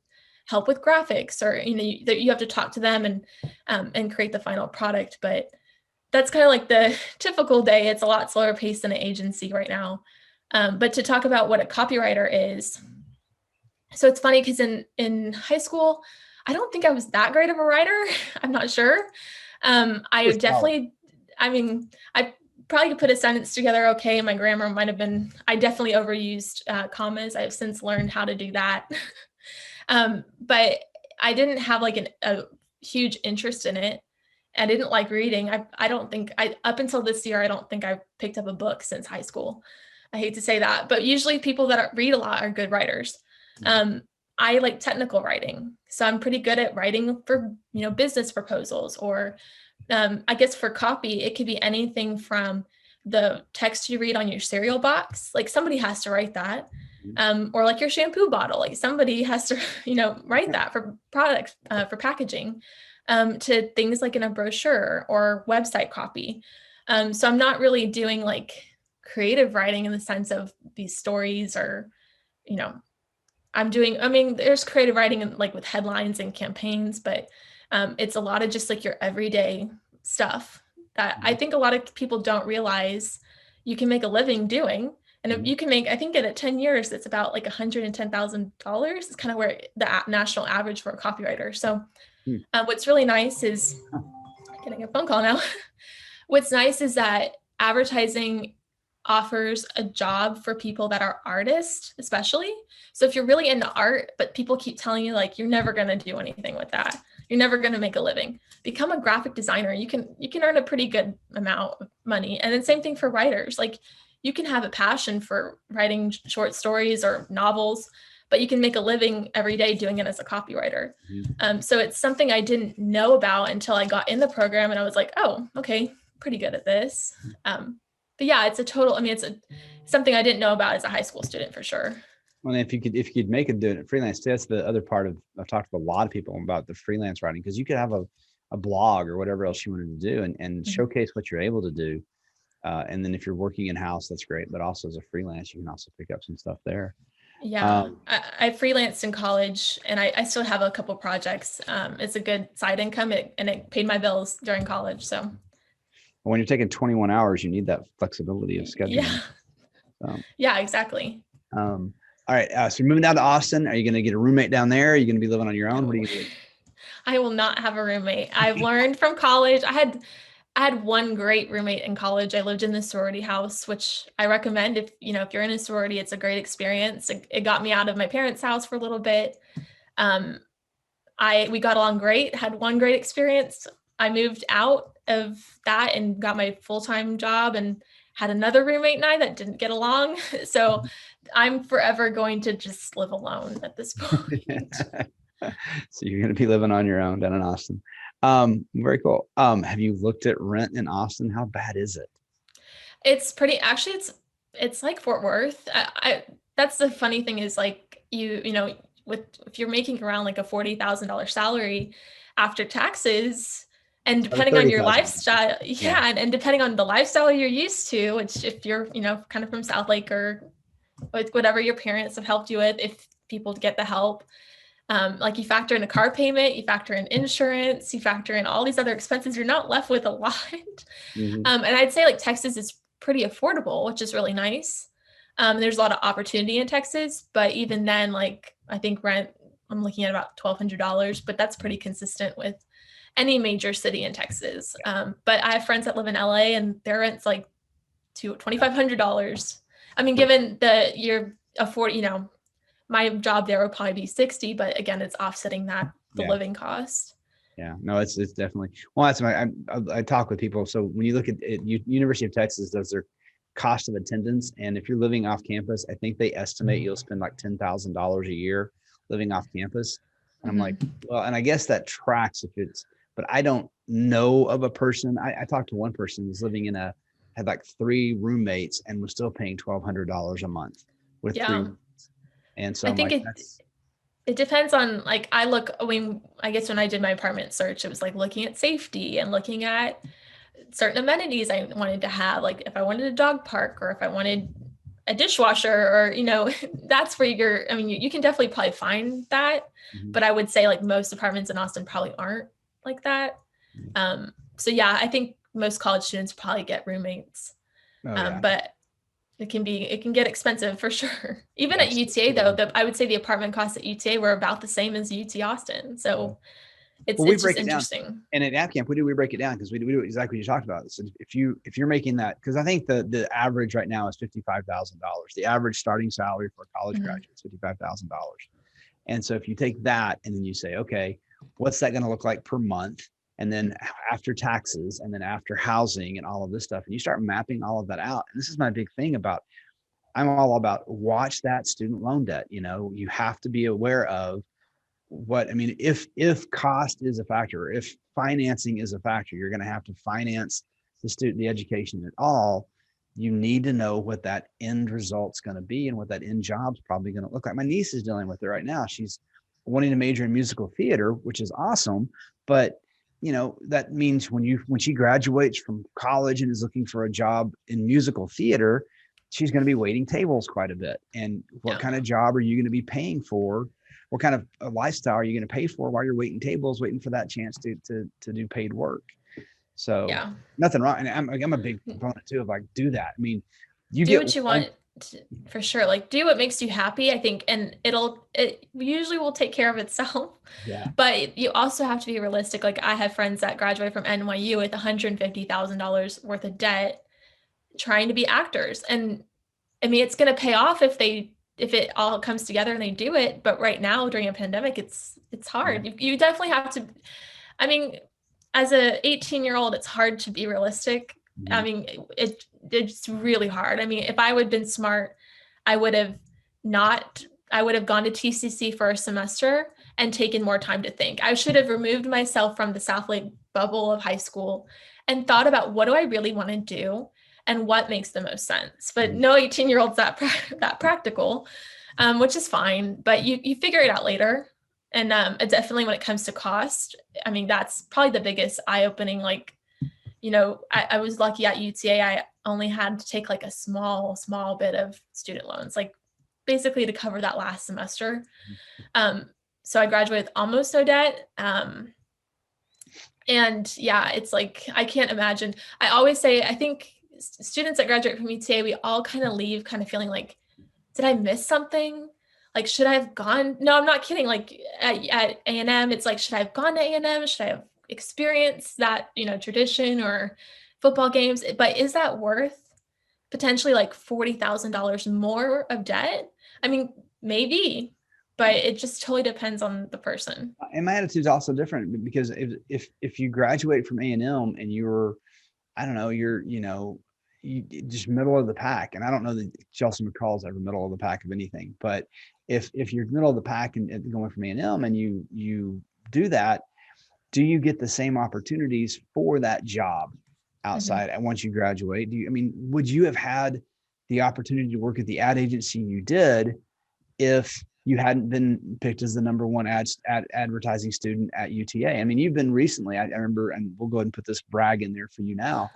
help with graphics, or you have to talk to them and create the final product. But that's kind of like the typical day. It's a lot slower paced than an agency right now. But to talk about what a copywriter is, so it's funny because in high school, I don't think I was that great of a writer. I'm not sure. I probably could put a sentence together okay. My grammar might have been, I definitely overused commas. I've since learned how to do that. But I didn't have like a huge interest in it. I didn't like reading. I don't think up until this year, I don't think I've picked up a book since high school. I hate to say that, but usually people that read a lot are good writers. I like technical writing. So I'm pretty good at writing for, business proposals, or I guess for copy, it could be anything from the text you read on your cereal box. Like somebody has to write that. Or like your shampoo bottle, like somebody has to, write that for products, for packaging, to things like in a brochure or website copy. So I'm not really doing like creative writing in the sense of these stories or, there's creative writing like with headlines and campaigns, but it's a lot of just like your everyday stuff that I think a lot of people don't realize you can make a living doing. And if you can make, I think at 10 years, it's about like $110,000. It's kind of where the national average for a copywriter. So what's really nice is getting a phone call now. What's nice is that advertising offers a job for people that are artists, especially. So if you're really into art, but people keep telling you like, you're never going to do anything with that, you're never going to make a living, become a graphic designer. You can earn a pretty good amount of money. And then same thing for writers. Like you can have a passion for writing short stories or novels, but you can make a living every day doing it as a copywriter. Mm-hmm. So it's something I didn't know about until I got in the program, and I was like, oh, okay, pretty good at this. But yeah, it's something I didn't know about as a high school student for sure. Well, if you could make it doing it freelance, that's the other part of, I've talked to a lot of people about the freelance writing, because you could have a blog or whatever else you wanted to do and showcase what you're able to do. And then if you're working in-house, that's great. But also as a freelance, you can also pick up some stuff there. Yeah, I freelanced in college, and I still have a couple projects. It's a good side income, and it paid my bills during college. So when you're taking 21 hours, you need that flexibility of scheduling. Yeah, yeah, exactly. All right, so you're moving down to Austin. Are you going to get a roommate down there? Are you going to be living on your own? What are you going to do? I will not have a roommate. I've learned from college. I had one great roommate in college. I lived in the sorority house, which I recommend if you're in a sorority, it's a great experience. It got me out of my parents' house for a little bit. We got along great, had one great experience. I moved out of that and got my full-time job and had another roommate and I that didn't get along. So I'm forever going to just live alone at this point. So you're going to be living on your own down in Austin. Very cool. Have you looked at rent in Austin? How bad is it? It's pretty, actually, it's like Fort Worth. That's the funny thing is like, if you're making around like a $40,000 salary after taxes, and depending on your lifestyle, and depending on the lifestyle you're used to, which if you're, kind of from South Lake or with whatever your parents have helped you with, if people get the help, like you factor in a car payment, you factor in insurance, you factor in all these other expenses, you're not left with a lot. And I'd say like Texas is pretty affordable, which is really nice. There's a lot of opportunity in Texas, but even then, like I think rent, I'm looking at about $1,200, but that's pretty consistent with any major city in Texas. But I have friends that live in LA and their rent's like $2,500. I mean, given that you're my job there would probably be 60, but again, it's offsetting the living cost. Yeah, no, it's definitely, well, that's I talk with people. So when you look at it, University of Texas does their cost of attendance. And if you're living off campus, I think they estimate you'll spend like $10,000 a year living off campus. And I'm like, well, and I guess that tracks but I don't know of a person. I talked to one person who's living had like 3 roommates and was still paying $1,200 a month with 3. And so I think it depends on like, I guess when I did my apartment search, it was like looking at safety and looking at certain amenities I wanted to have. Like if I wanted a dog park or if I wanted a dishwasher or, that's where you can definitely probably find that. But I would say like most apartments in Austin probably aren't like that. So yeah, I think most college students probably get roommates. But it can get expensive for sure. Even at UTA though, I would say the apartment costs at UTA were about the same as UT Austin. So it's just interesting. And at App Camp, we break it down because we do exactly what you talked about. So if you're making that, because I think the average right now is $55,000. The average starting salary for a college graduate is $55,000. And so if you take that and then you say, okay, what's that going to look like per month? And then after taxes and then after housing and all of this stuff, and you start mapping all of that out. And this is my big thing I'm all about watch that student loan debt. You have to be aware of if cost is a factor, if financing is a factor, you're going to have to finance the education at all. You need to know what that end result's going to be and what that end job's probably going to look like. My niece is dealing with it right now. She's wanting to major in musical theater, which is awesome. But that means when she graduates from college and is looking for a job in musical theater, she's going to be waiting tables quite a bit. And what kind of job are you going to be paying for? What kind of a lifestyle are you going to pay for while you're waiting tables, waiting for that chance to do paid work? So nothing wrong. And I'm a big proponent too of like, do that. I mean, you do what you want for sure. Like do what makes you happy, I think. And it usually will take care of itself. Yeah. But you also have to be realistic. Like I have friends that graduate from NYU with $150,000 worth of debt trying to be actors. And I mean, it's going to pay off if it all comes together and they do it. But right now during a pandemic, it's hard. You definitely have to, I mean, as a 18-year-old, it's hard to be realistic. I mean, it's really hard. I mean, if I would have been smart, I would have I would have gone to TCC for a semester and taken more time to think. I should have removed myself from the South Lake bubble of high school and thought about what do I really want to do and what makes the most sense. But no 18-year-old's that practical, which is fine, but you figure it out later. And definitely when it comes to cost, I mean, that's probably the biggest eye-opening. Like, you know, I was lucky at UTA. I only had to take like a small bit of student loans, like basically to cover that last semester. So I graduated with almost no debt. And yeah, it's like, I can't imagine. I always say, I think students that graduate from UTA, we all kind of leave kind of feeling like, did I miss something? Like, should I have gone? No, I'm not kidding. Like at A&M, it's like, should I have gone to A&M? Should I have experienced that, you know, tradition or football games? But is that worth potentially like $40,000 more of debt? I mean, maybe, but it just totally depends on the person. And my attitude is also different because if you graduate from A&M and you're, I don't know, you're just middle of the pack. And I don't know that Chelsea McCall is ever middle of the pack of anything, but if you're middle of the pack and going from A&M and you do that, do you get the same opportunities for that job outside? And once you graduate, would you have had the opportunity to work at the ad agency you did if you hadn't been picked as the number one advertising student at UTA? I mean, you've been recently, I remember, and we'll go ahead and put this brag in there for you now,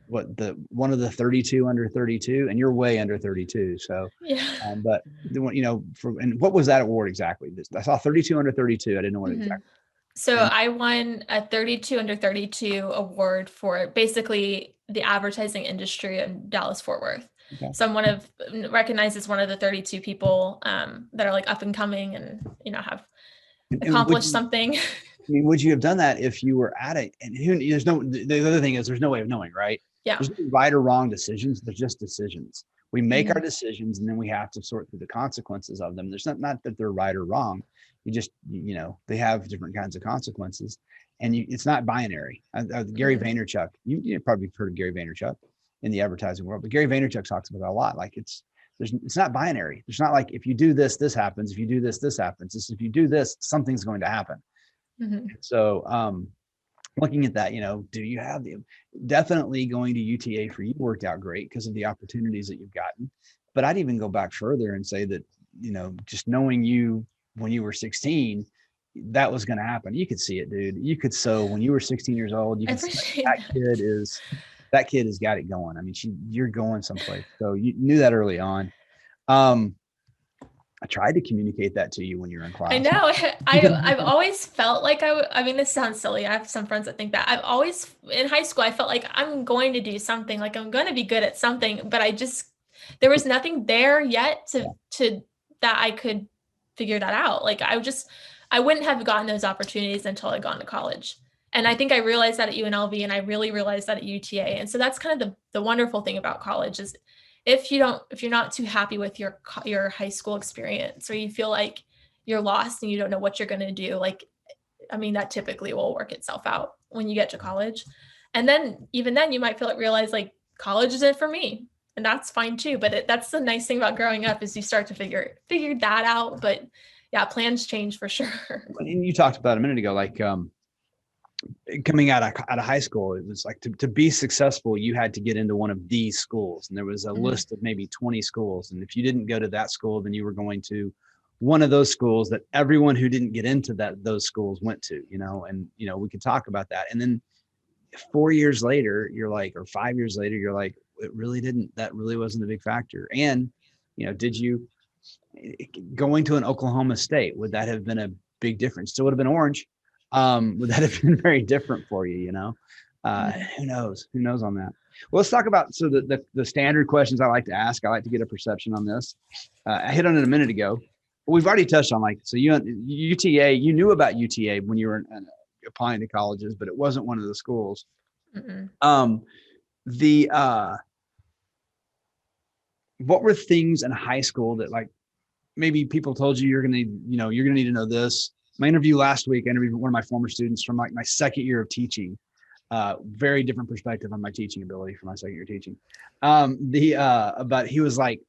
one of the 32 under 32, and you're way under 32. So, yeah. But and what was that award exactly? I saw 32 under 32. I didn't know what exactly. So I won a 32 under 32 award for basically the advertising industry in Dallas-Fort Worth. Okay. So I'm recognized as one of the 32 people that are like up and coming and, you know, have accomplished something. I mean, would you have done that if you were at it? And the other thing is there's no way of knowing, right? Yeah. There's no right or wrong decisions. There's just decisions. We make our decisions and then we have to sort through the consequences of them. There's not that they're right or wrong. You just, they have different kinds of consequences and it's not binary. Gary Vaynerchuk, you probably heard of Gary Vaynerchuk in the advertising world, but Gary Vaynerchuk talks about it a lot. Like it's not binary. It's not like if you do this, this happens. If you do this, this happens. It's if you do this, something's going to happen. So, looking at that, do you have definitely going to UTA for you worked out great because of the opportunities that you've gotten. But I'd even go back further and say that, just knowing you when you were 16, that was going to happen. You could see it, dude. You could sew when you were 16 years old. You could see that kid has got it going. I mean, you're going someplace. So you knew that early on. I tried to communicate that to you when you were in class. I know. I've always felt like I mean, this sounds silly. I have some friends that think that. I've always, in high school, I felt like I'm going to do something, like I'm going to be good at something, but there was nothing there yet to that I could figure that out. Like I wouldn't have gotten those opportunities until I'd gone to college. And I think I realized that at UNLV and I really realized that at UTA. And so that's kind of the wonderful thing about college is if you're not too happy with your high school experience or you feel like you're lost and you don't know what you're going to do, like, I mean, that typically will work itself out when you get to college. And then even then you might realize like college isn't for me, and that's fine too. But that's the nice thing about growing up is you start to figure that out. But yeah, plans change for sure. And you talked about a minute ago, like, coming out of high school, it was like to be successful, you had to get into one of these schools. And there was a list of maybe 20 schools. And if you didn't go to that school, then you were going to one of those schools that everyone who didn't get into those schools went to, and, we could talk about that. And then 4 years later, you're like, or 5 years later, you're like, that really wasn't a big factor. And, did you going to an Oklahoma State, would that have been a big difference? Still would have been orange. Would that have been very different for you? Who knows on that? Well, let's talk about, so the standard questions I like to ask. I like to get a perception on this. I hit on it a minute ago. We've already touched on, like, so UTA, you knew about UTA when you were applying to colleges, but it wasn't one of the schools. What were things in high school that, like, maybe people told you you're going to need to know this? My interview last week, I interviewed one of my former students from like my second year of teaching. Very different perspective on my teaching ability for my second year teaching. But he was like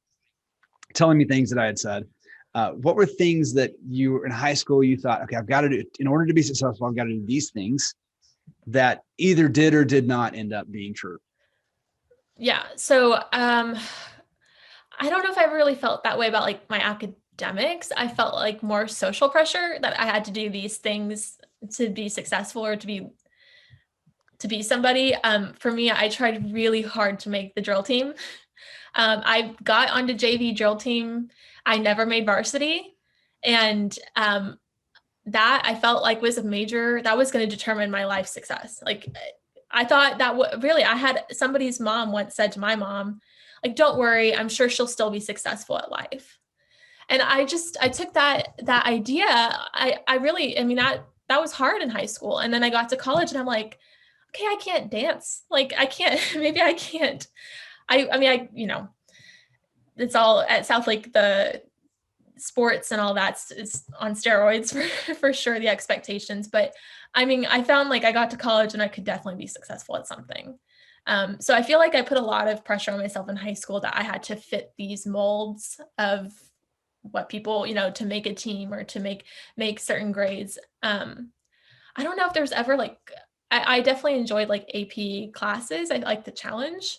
telling me things that I had said. What were things that you were in high school, you thought, okay, I've got to do, in order to be successful, I've got to do these things, that either did or did not end up being true? Yeah. So I don't know if I ever really felt that way about like my academics. I felt like more social pressure that I had to do these things to be successful or to be somebody. For me, I tried really hard to make the drill team. I got onto JV drill team. I never made varsity. And that I felt like was that was going to determine my life success. Like I thought that really, I had somebody's mom once said to my mom, like, don't worry, I'm sure she'll still be successful at life. And I took that idea. I really, I mean, that was hard in high school. And then I got to college and I'm like, okay, I can't dance. Like I can't, maybe I can't. I mean, it's all at South Lake, the sports and all that is on steroids for sure, the expectations. But I mean, I found like I got to college and I could definitely be successful at something. So I feel like I put a lot of pressure on myself in high school that I had to fit these molds of what people, to make a team or to make certain grades. I don't know if there's ever like, I definitely enjoyed like AP classes. I like the challenge.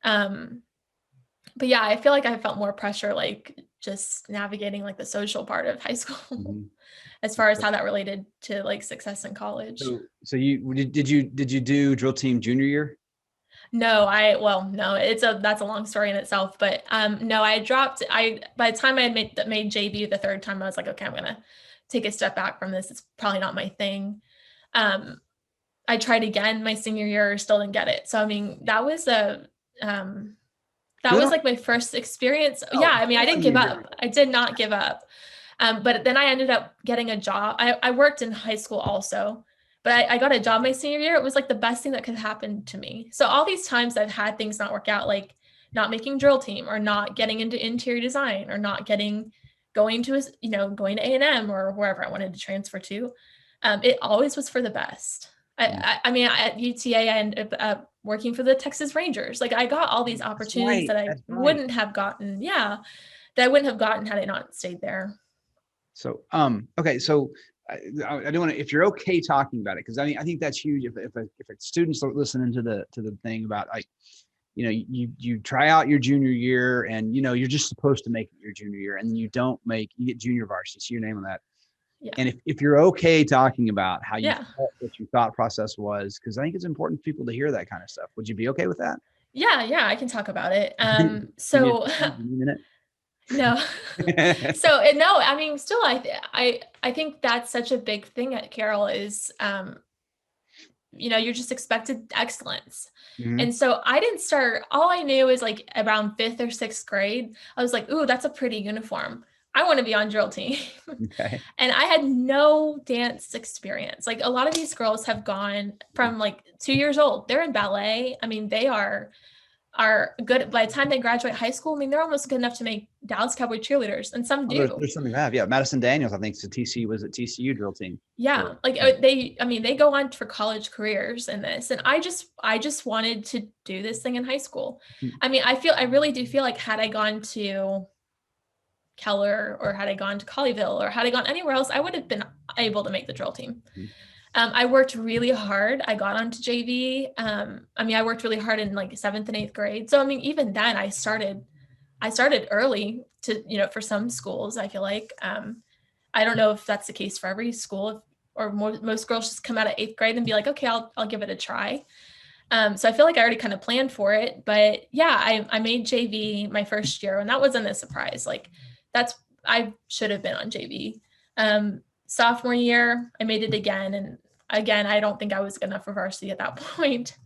But yeah, I feel like I felt more pressure, like just navigating like the social part of high school Mm-hmm. as far as how that related to like success in college. So you did you do drill team junior year? No, no, that's a long story in itself, but no, by the time I had made JV the third time, I was like, okay, I'm going to take a step back from this. It's probably not my thing. I tried again my senior year, still didn't get it. So, I mean, that was like my first experience. Yeah. I mean, I didn't give up. I did not give up. But then I ended up getting a job. I worked in high school also, but I got a job my senior year. It was like the best thing that could happen to me. So all these times I've had things not work out, like not making drill team or not getting into interior design or not going to A&M or wherever I wanted to transfer to. It always was for the best. I mean, at UTA, I ended up working for the Texas Rangers. Like I got all these opportunities that I wouldn't have gotten. Yeah. That I wouldn't have gotten had I not stayed there. So, okay. So I don't want to, if you're okay talking about it, cause I mean, I think that's huge. If a students start listening to the thing about like, you try out your junior year and, you're just supposed to make it your junior year and you get junior varsity, so your name on that. Yeah. And if you're okay talking about how you felt, what your thought process was, because I think it's important for people to hear that kind of stuff. Would you be okay with that? Yeah, I can talk about it. So no. No, I mean, still, I think that's such a big thing at Carroll is, you're just expected excellence. Mm-hmm. And so I didn't start, all I knew is like around 5th or 6th grade, I was like, ooh, that's a pretty uniform. I want to be on drill team. Okay. And I had no dance experience. Like a lot of these girls have gone from like 2 years old. They're in ballet. I mean, they are good by the time they graduate high school. I mean, they're almost good enough to make Dallas Cowboy cheerleaders, and some do. There's some who have, yeah. Madison Daniels, I think, was at TCU drill team. Yeah, they go on for college careers in this, and I just wanted to do this thing in high school. I mean, I really do feel like had I gone to Keller or had I gone to Colleyville or had I gone anywhere else, I would have been able to make the drill team. Mm-hmm. I worked really hard. I got onto JV. I worked really hard in like 7th and 8th grade. So, I mean, even then I started early to, for some schools, I feel like, I don't know if that's the case for every school or most girls just come out of 8th grade and be like, okay, I'll give it a try. So I feel like I already kind of planned for it, but yeah, I made JV my first year and that wasn't a surprise. Like I should have been on JV. Sophomore year, I made it again. And again, I don't think I was good enough for varsity at that point.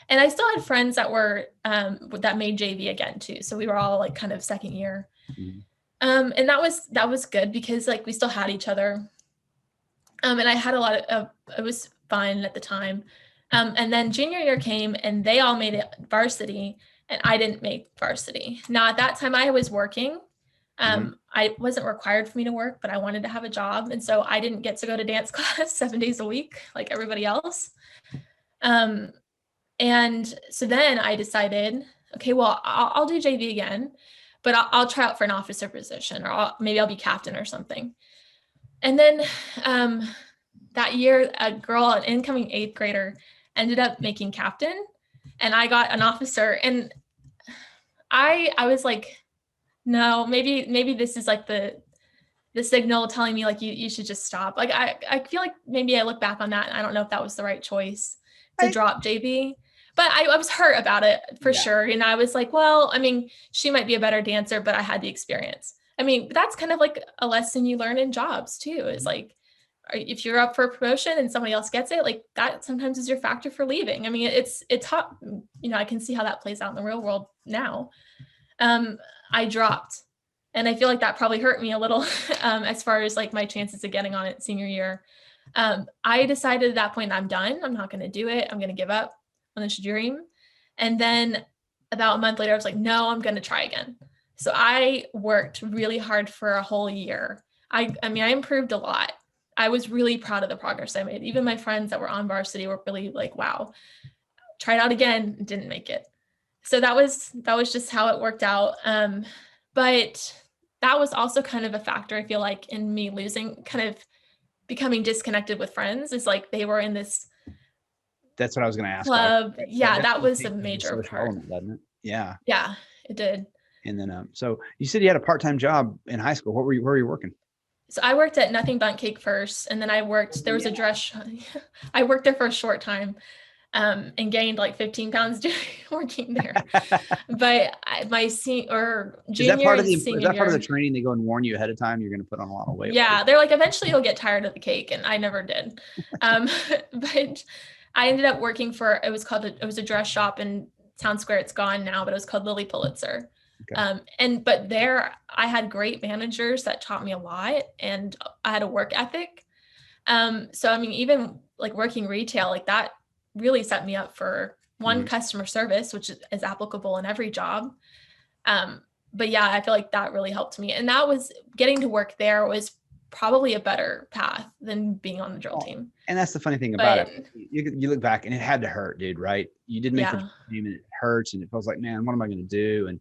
And I still had friends that were, that made JV again too. So we were all like kind of second year. Mm-hmm. And that was good because like we still had each other. And I had a lot of, it was fun at the time. And then junior year came and they all made it varsity and I didn't make varsity. Now at that time I was working. I wasn't required for me to work, but I wanted to have a job. And so I didn't get to go to dance class 7 days a week, like everybody else. And so then I decided, okay, well, I'll do JV again, but I'll try out for an officer position, or maybe I'll be captain or something. And then that year, a girl, an incoming 8th grader, ended up making captain, and I got an officer. And I was like, no, maybe this is like the signal telling me like you should just stop. Like I feel like maybe I look back on that and I don't know if that was the right choice to drop JB. But I was hurt about it for sure. And I was like, well, I mean, she might be a better dancer, but I had the experience. I mean, that's kind of like a lesson you learn in jobs too, is like, if you're up for a promotion and somebody else gets it, like that sometimes is your factor for leaving. I mean, it's hot, I can see how that plays out in the real world now. I dropped, and I feel like that probably hurt me a little as far as like my chances of getting on it senior year. I decided at that point, I'm done. I'm not going to do it. I'm going to give up on this dream. And then about a month later, I was like, no, I'm going to try again. So I worked really hard for a whole year. I mean, I improved a lot. I was really proud of the progress I made. Even my friends that were on varsity were really like, wow, tried out again, didn't make it. So that was just how it worked out. But that was also kind of a factor, I feel like, in me losing, kind of becoming disconnected with friends, is like they were in this. That's what I was going to ask. Club. Yeah, that was a major part. Element, doesn't it? Yeah. Yeah, it did. And then, so you said you had a part-time job in high school. Where were you working? So I worked at Nothing Bundt Cake first, and then I worked, there was a dress, I worked there for a short time, and gained like 15 pounds working there. But my junior and senior year. Is that part of the training? They go and warn you ahead of time, you're going to put on a lot of weight. Yeah. They're like, eventually you'll get tired of the cake. And I never did. But I ended up working for, it was a dress shop in Town Square. It's gone now, but it was called Lily Pulitzer. Okay. But there I had great managers that taught me a lot, and I had a work ethic. So, I mean, even like working retail, like that really set me up for customer service, which is applicable in every job. But yeah, I feel like that really helped me. And that was, getting to work there was probably a better path than being on the drill team. And that's the funny thing about it. You look back and it had to hurt, dude, right? You didn't make the team, and it hurts, and it feels like, man, what am I going to do? And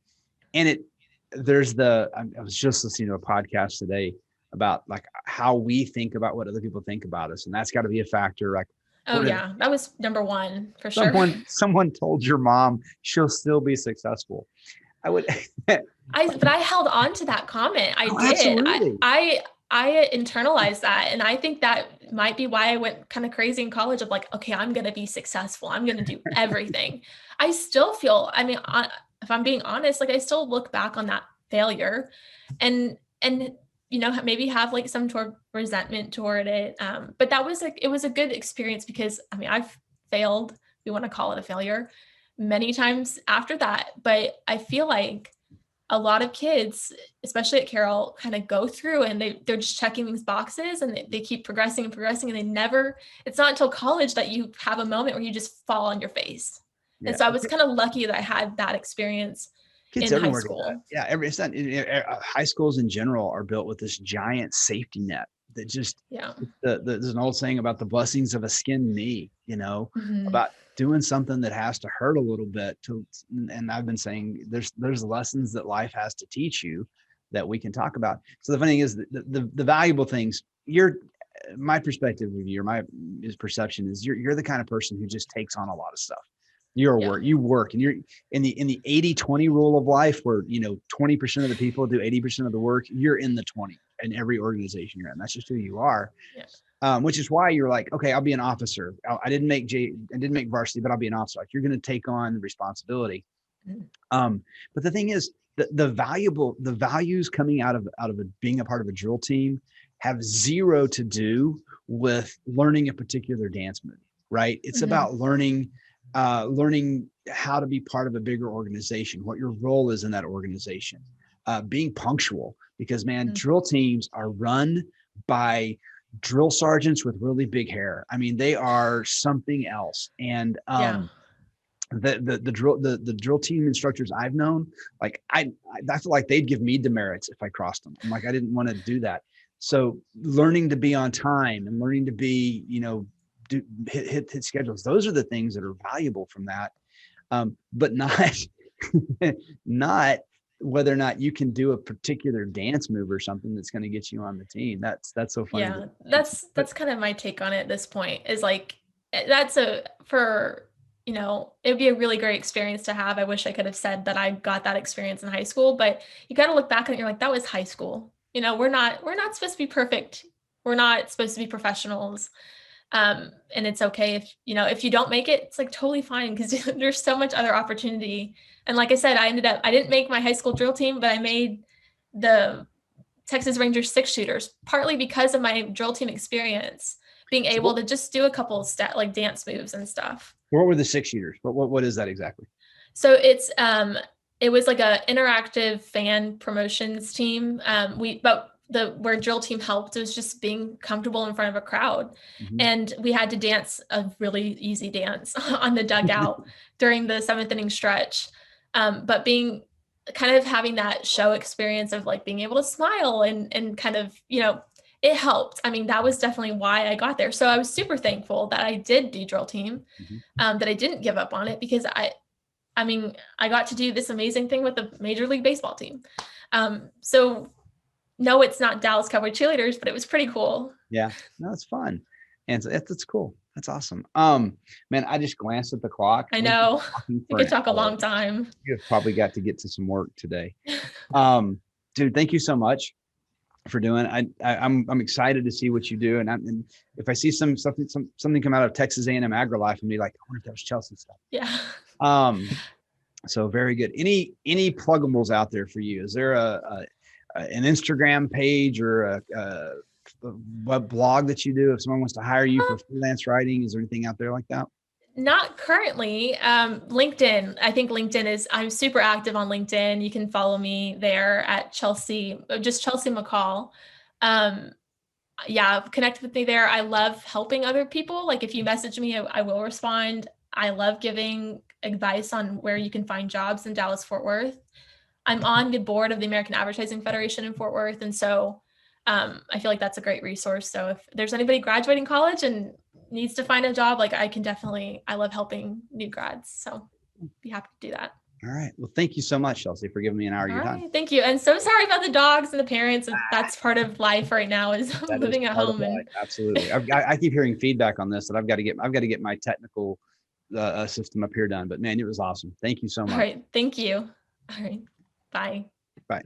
I was just listening to a podcast today about like how we think about what other people think about us. And that's got to be a factor. Like, that was number one for sure. Someone told your mom she'll still be successful. But I held on to that comment. I did. Absolutely. I internalized that. And I think that might be why I went kind of crazy in college of like, okay, I'm going to be successful. I'm going to do everything. I still feel, I mean, if I'm being honest, like I still look back on that failure and, maybe have like some resentment toward it. But that was it was a good experience, because I mean, I've failed, if you want to call it a failure, many times after that. But I feel like a lot of kids, especially at Carroll, kind of go through and they're just checking these boxes, and they keep progressing, and it's not until college that you have a moment where you just fall on your face. Yeah. And so I was kind of lucky that I had that experience in high school. Yeah, high schools in general are built with this giant safety net that just, there's an old saying about the blessings of a skinned knee, about doing something that has to hurt a little bit and I've been saying there's lessons that life has to teach you that we can talk about. So the funny thing is the valuable things, my perspective of you, or my perception is you're the kind of person who just takes on a lot of stuff. You work, and you're in the 80-20 rule of life, where 20% of the people do 80% of the work. You're in the 20 in every organization you're in. That's just who you are. Yeah. Which is why you're like, okay, I'll be an officer. I didn't make varsity, but I'll be an officer. Like, you're going to take on the responsibility. But the thing is, the values coming out of being a part of a drill team have zero to do with learning a particular dance move, right? It's about learning how to be part of a bigger organization, what your role is in that organization, being punctual, because drill teams are run by drill sergeants with really big hair. I mean, they are something else. And the drill team instructors I've known, like I feel like they'd give me demerits if I crossed them. I'm like, I didn't want to do that. So learning to be on time and learning to be, hit schedules. Those are the things that are valuable from that. But not whether or not you can do a particular dance move or something that's going to get you on the team. That's so funny. Yeah, that's kind of my take on it at this point, is like, that's it'd be a really great experience to have. I wish I could have said that I got that experience in high school, but you got to look back and you're like, that was high school. We're not supposed to be perfect. We're not supposed to be professionals. And it's okay if you don't make it, it's like totally fine, because there's so much other opportunity. And like I said, I didn't make my high school drill team, but I made the Texas Rangers 6-shooters, partly because of my drill team experience, being able to just do a couple of like dance moves and stuff. What were the 6-shooters? What is that exactly? So it was like a interactive fan promotions team. Where drill team helped was just being comfortable in front of a crowd. Mm-hmm. And we had to dance a really easy dance on the dugout during the 7th inning stretch. But kind of having that show experience of like being able to smile and kind of, it helped. I mean, that was definitely why I got there. So I was super thankful that I did do drill team, that I didn't give up on it, because I got to do this amazing thing with the Major League Baseball team. So no, it's not Dallas Cowboy cheerleaders, but it was pretty cool. Yeah, no, it's fun. And that's cool. That's awesome. Man, I just glanced at the clock. I know. We could talk a long time. You've probably got to get to some work today. Dude, thank you so much for doing. I'm excited to see what you do. And if I see something come out of Texas A&M AgriLife and be like, I wonder if that was Chelsea stuff. Yeah. So very good. Any pluggables out there for you? Is there an Instagram page or a blog that you do if someone wants to hire you for freelance writing? Is there anything out there like that? Not currently. LinkedIn. I think I'm super active on LinkedIn. You can follow me there at Chelsea McCall. Connect with me there. I love helping other people. Like if you message me, I will respond. I love giving advice on where you can find jobs in Dallas-Fort Worth. I'm on the board of the American Advertising Federation in Fort Worth. And so I feel like that's a great resource. So if there's anybody graduating college and needs to find a job, like I love helping new grads. So be happy to do that. All right. Well, thank you so much, Chelsea, for giving me an hour of your time. Thank you. And so sorry about the dogs and the parents. That's part of life right now, is living at home. Absolutely. I keep hearing feedback on this that I've got to get my technical system up here done. But man, it was awesome. Thank you so much. All right. Thank you. All right. Bye. Bye.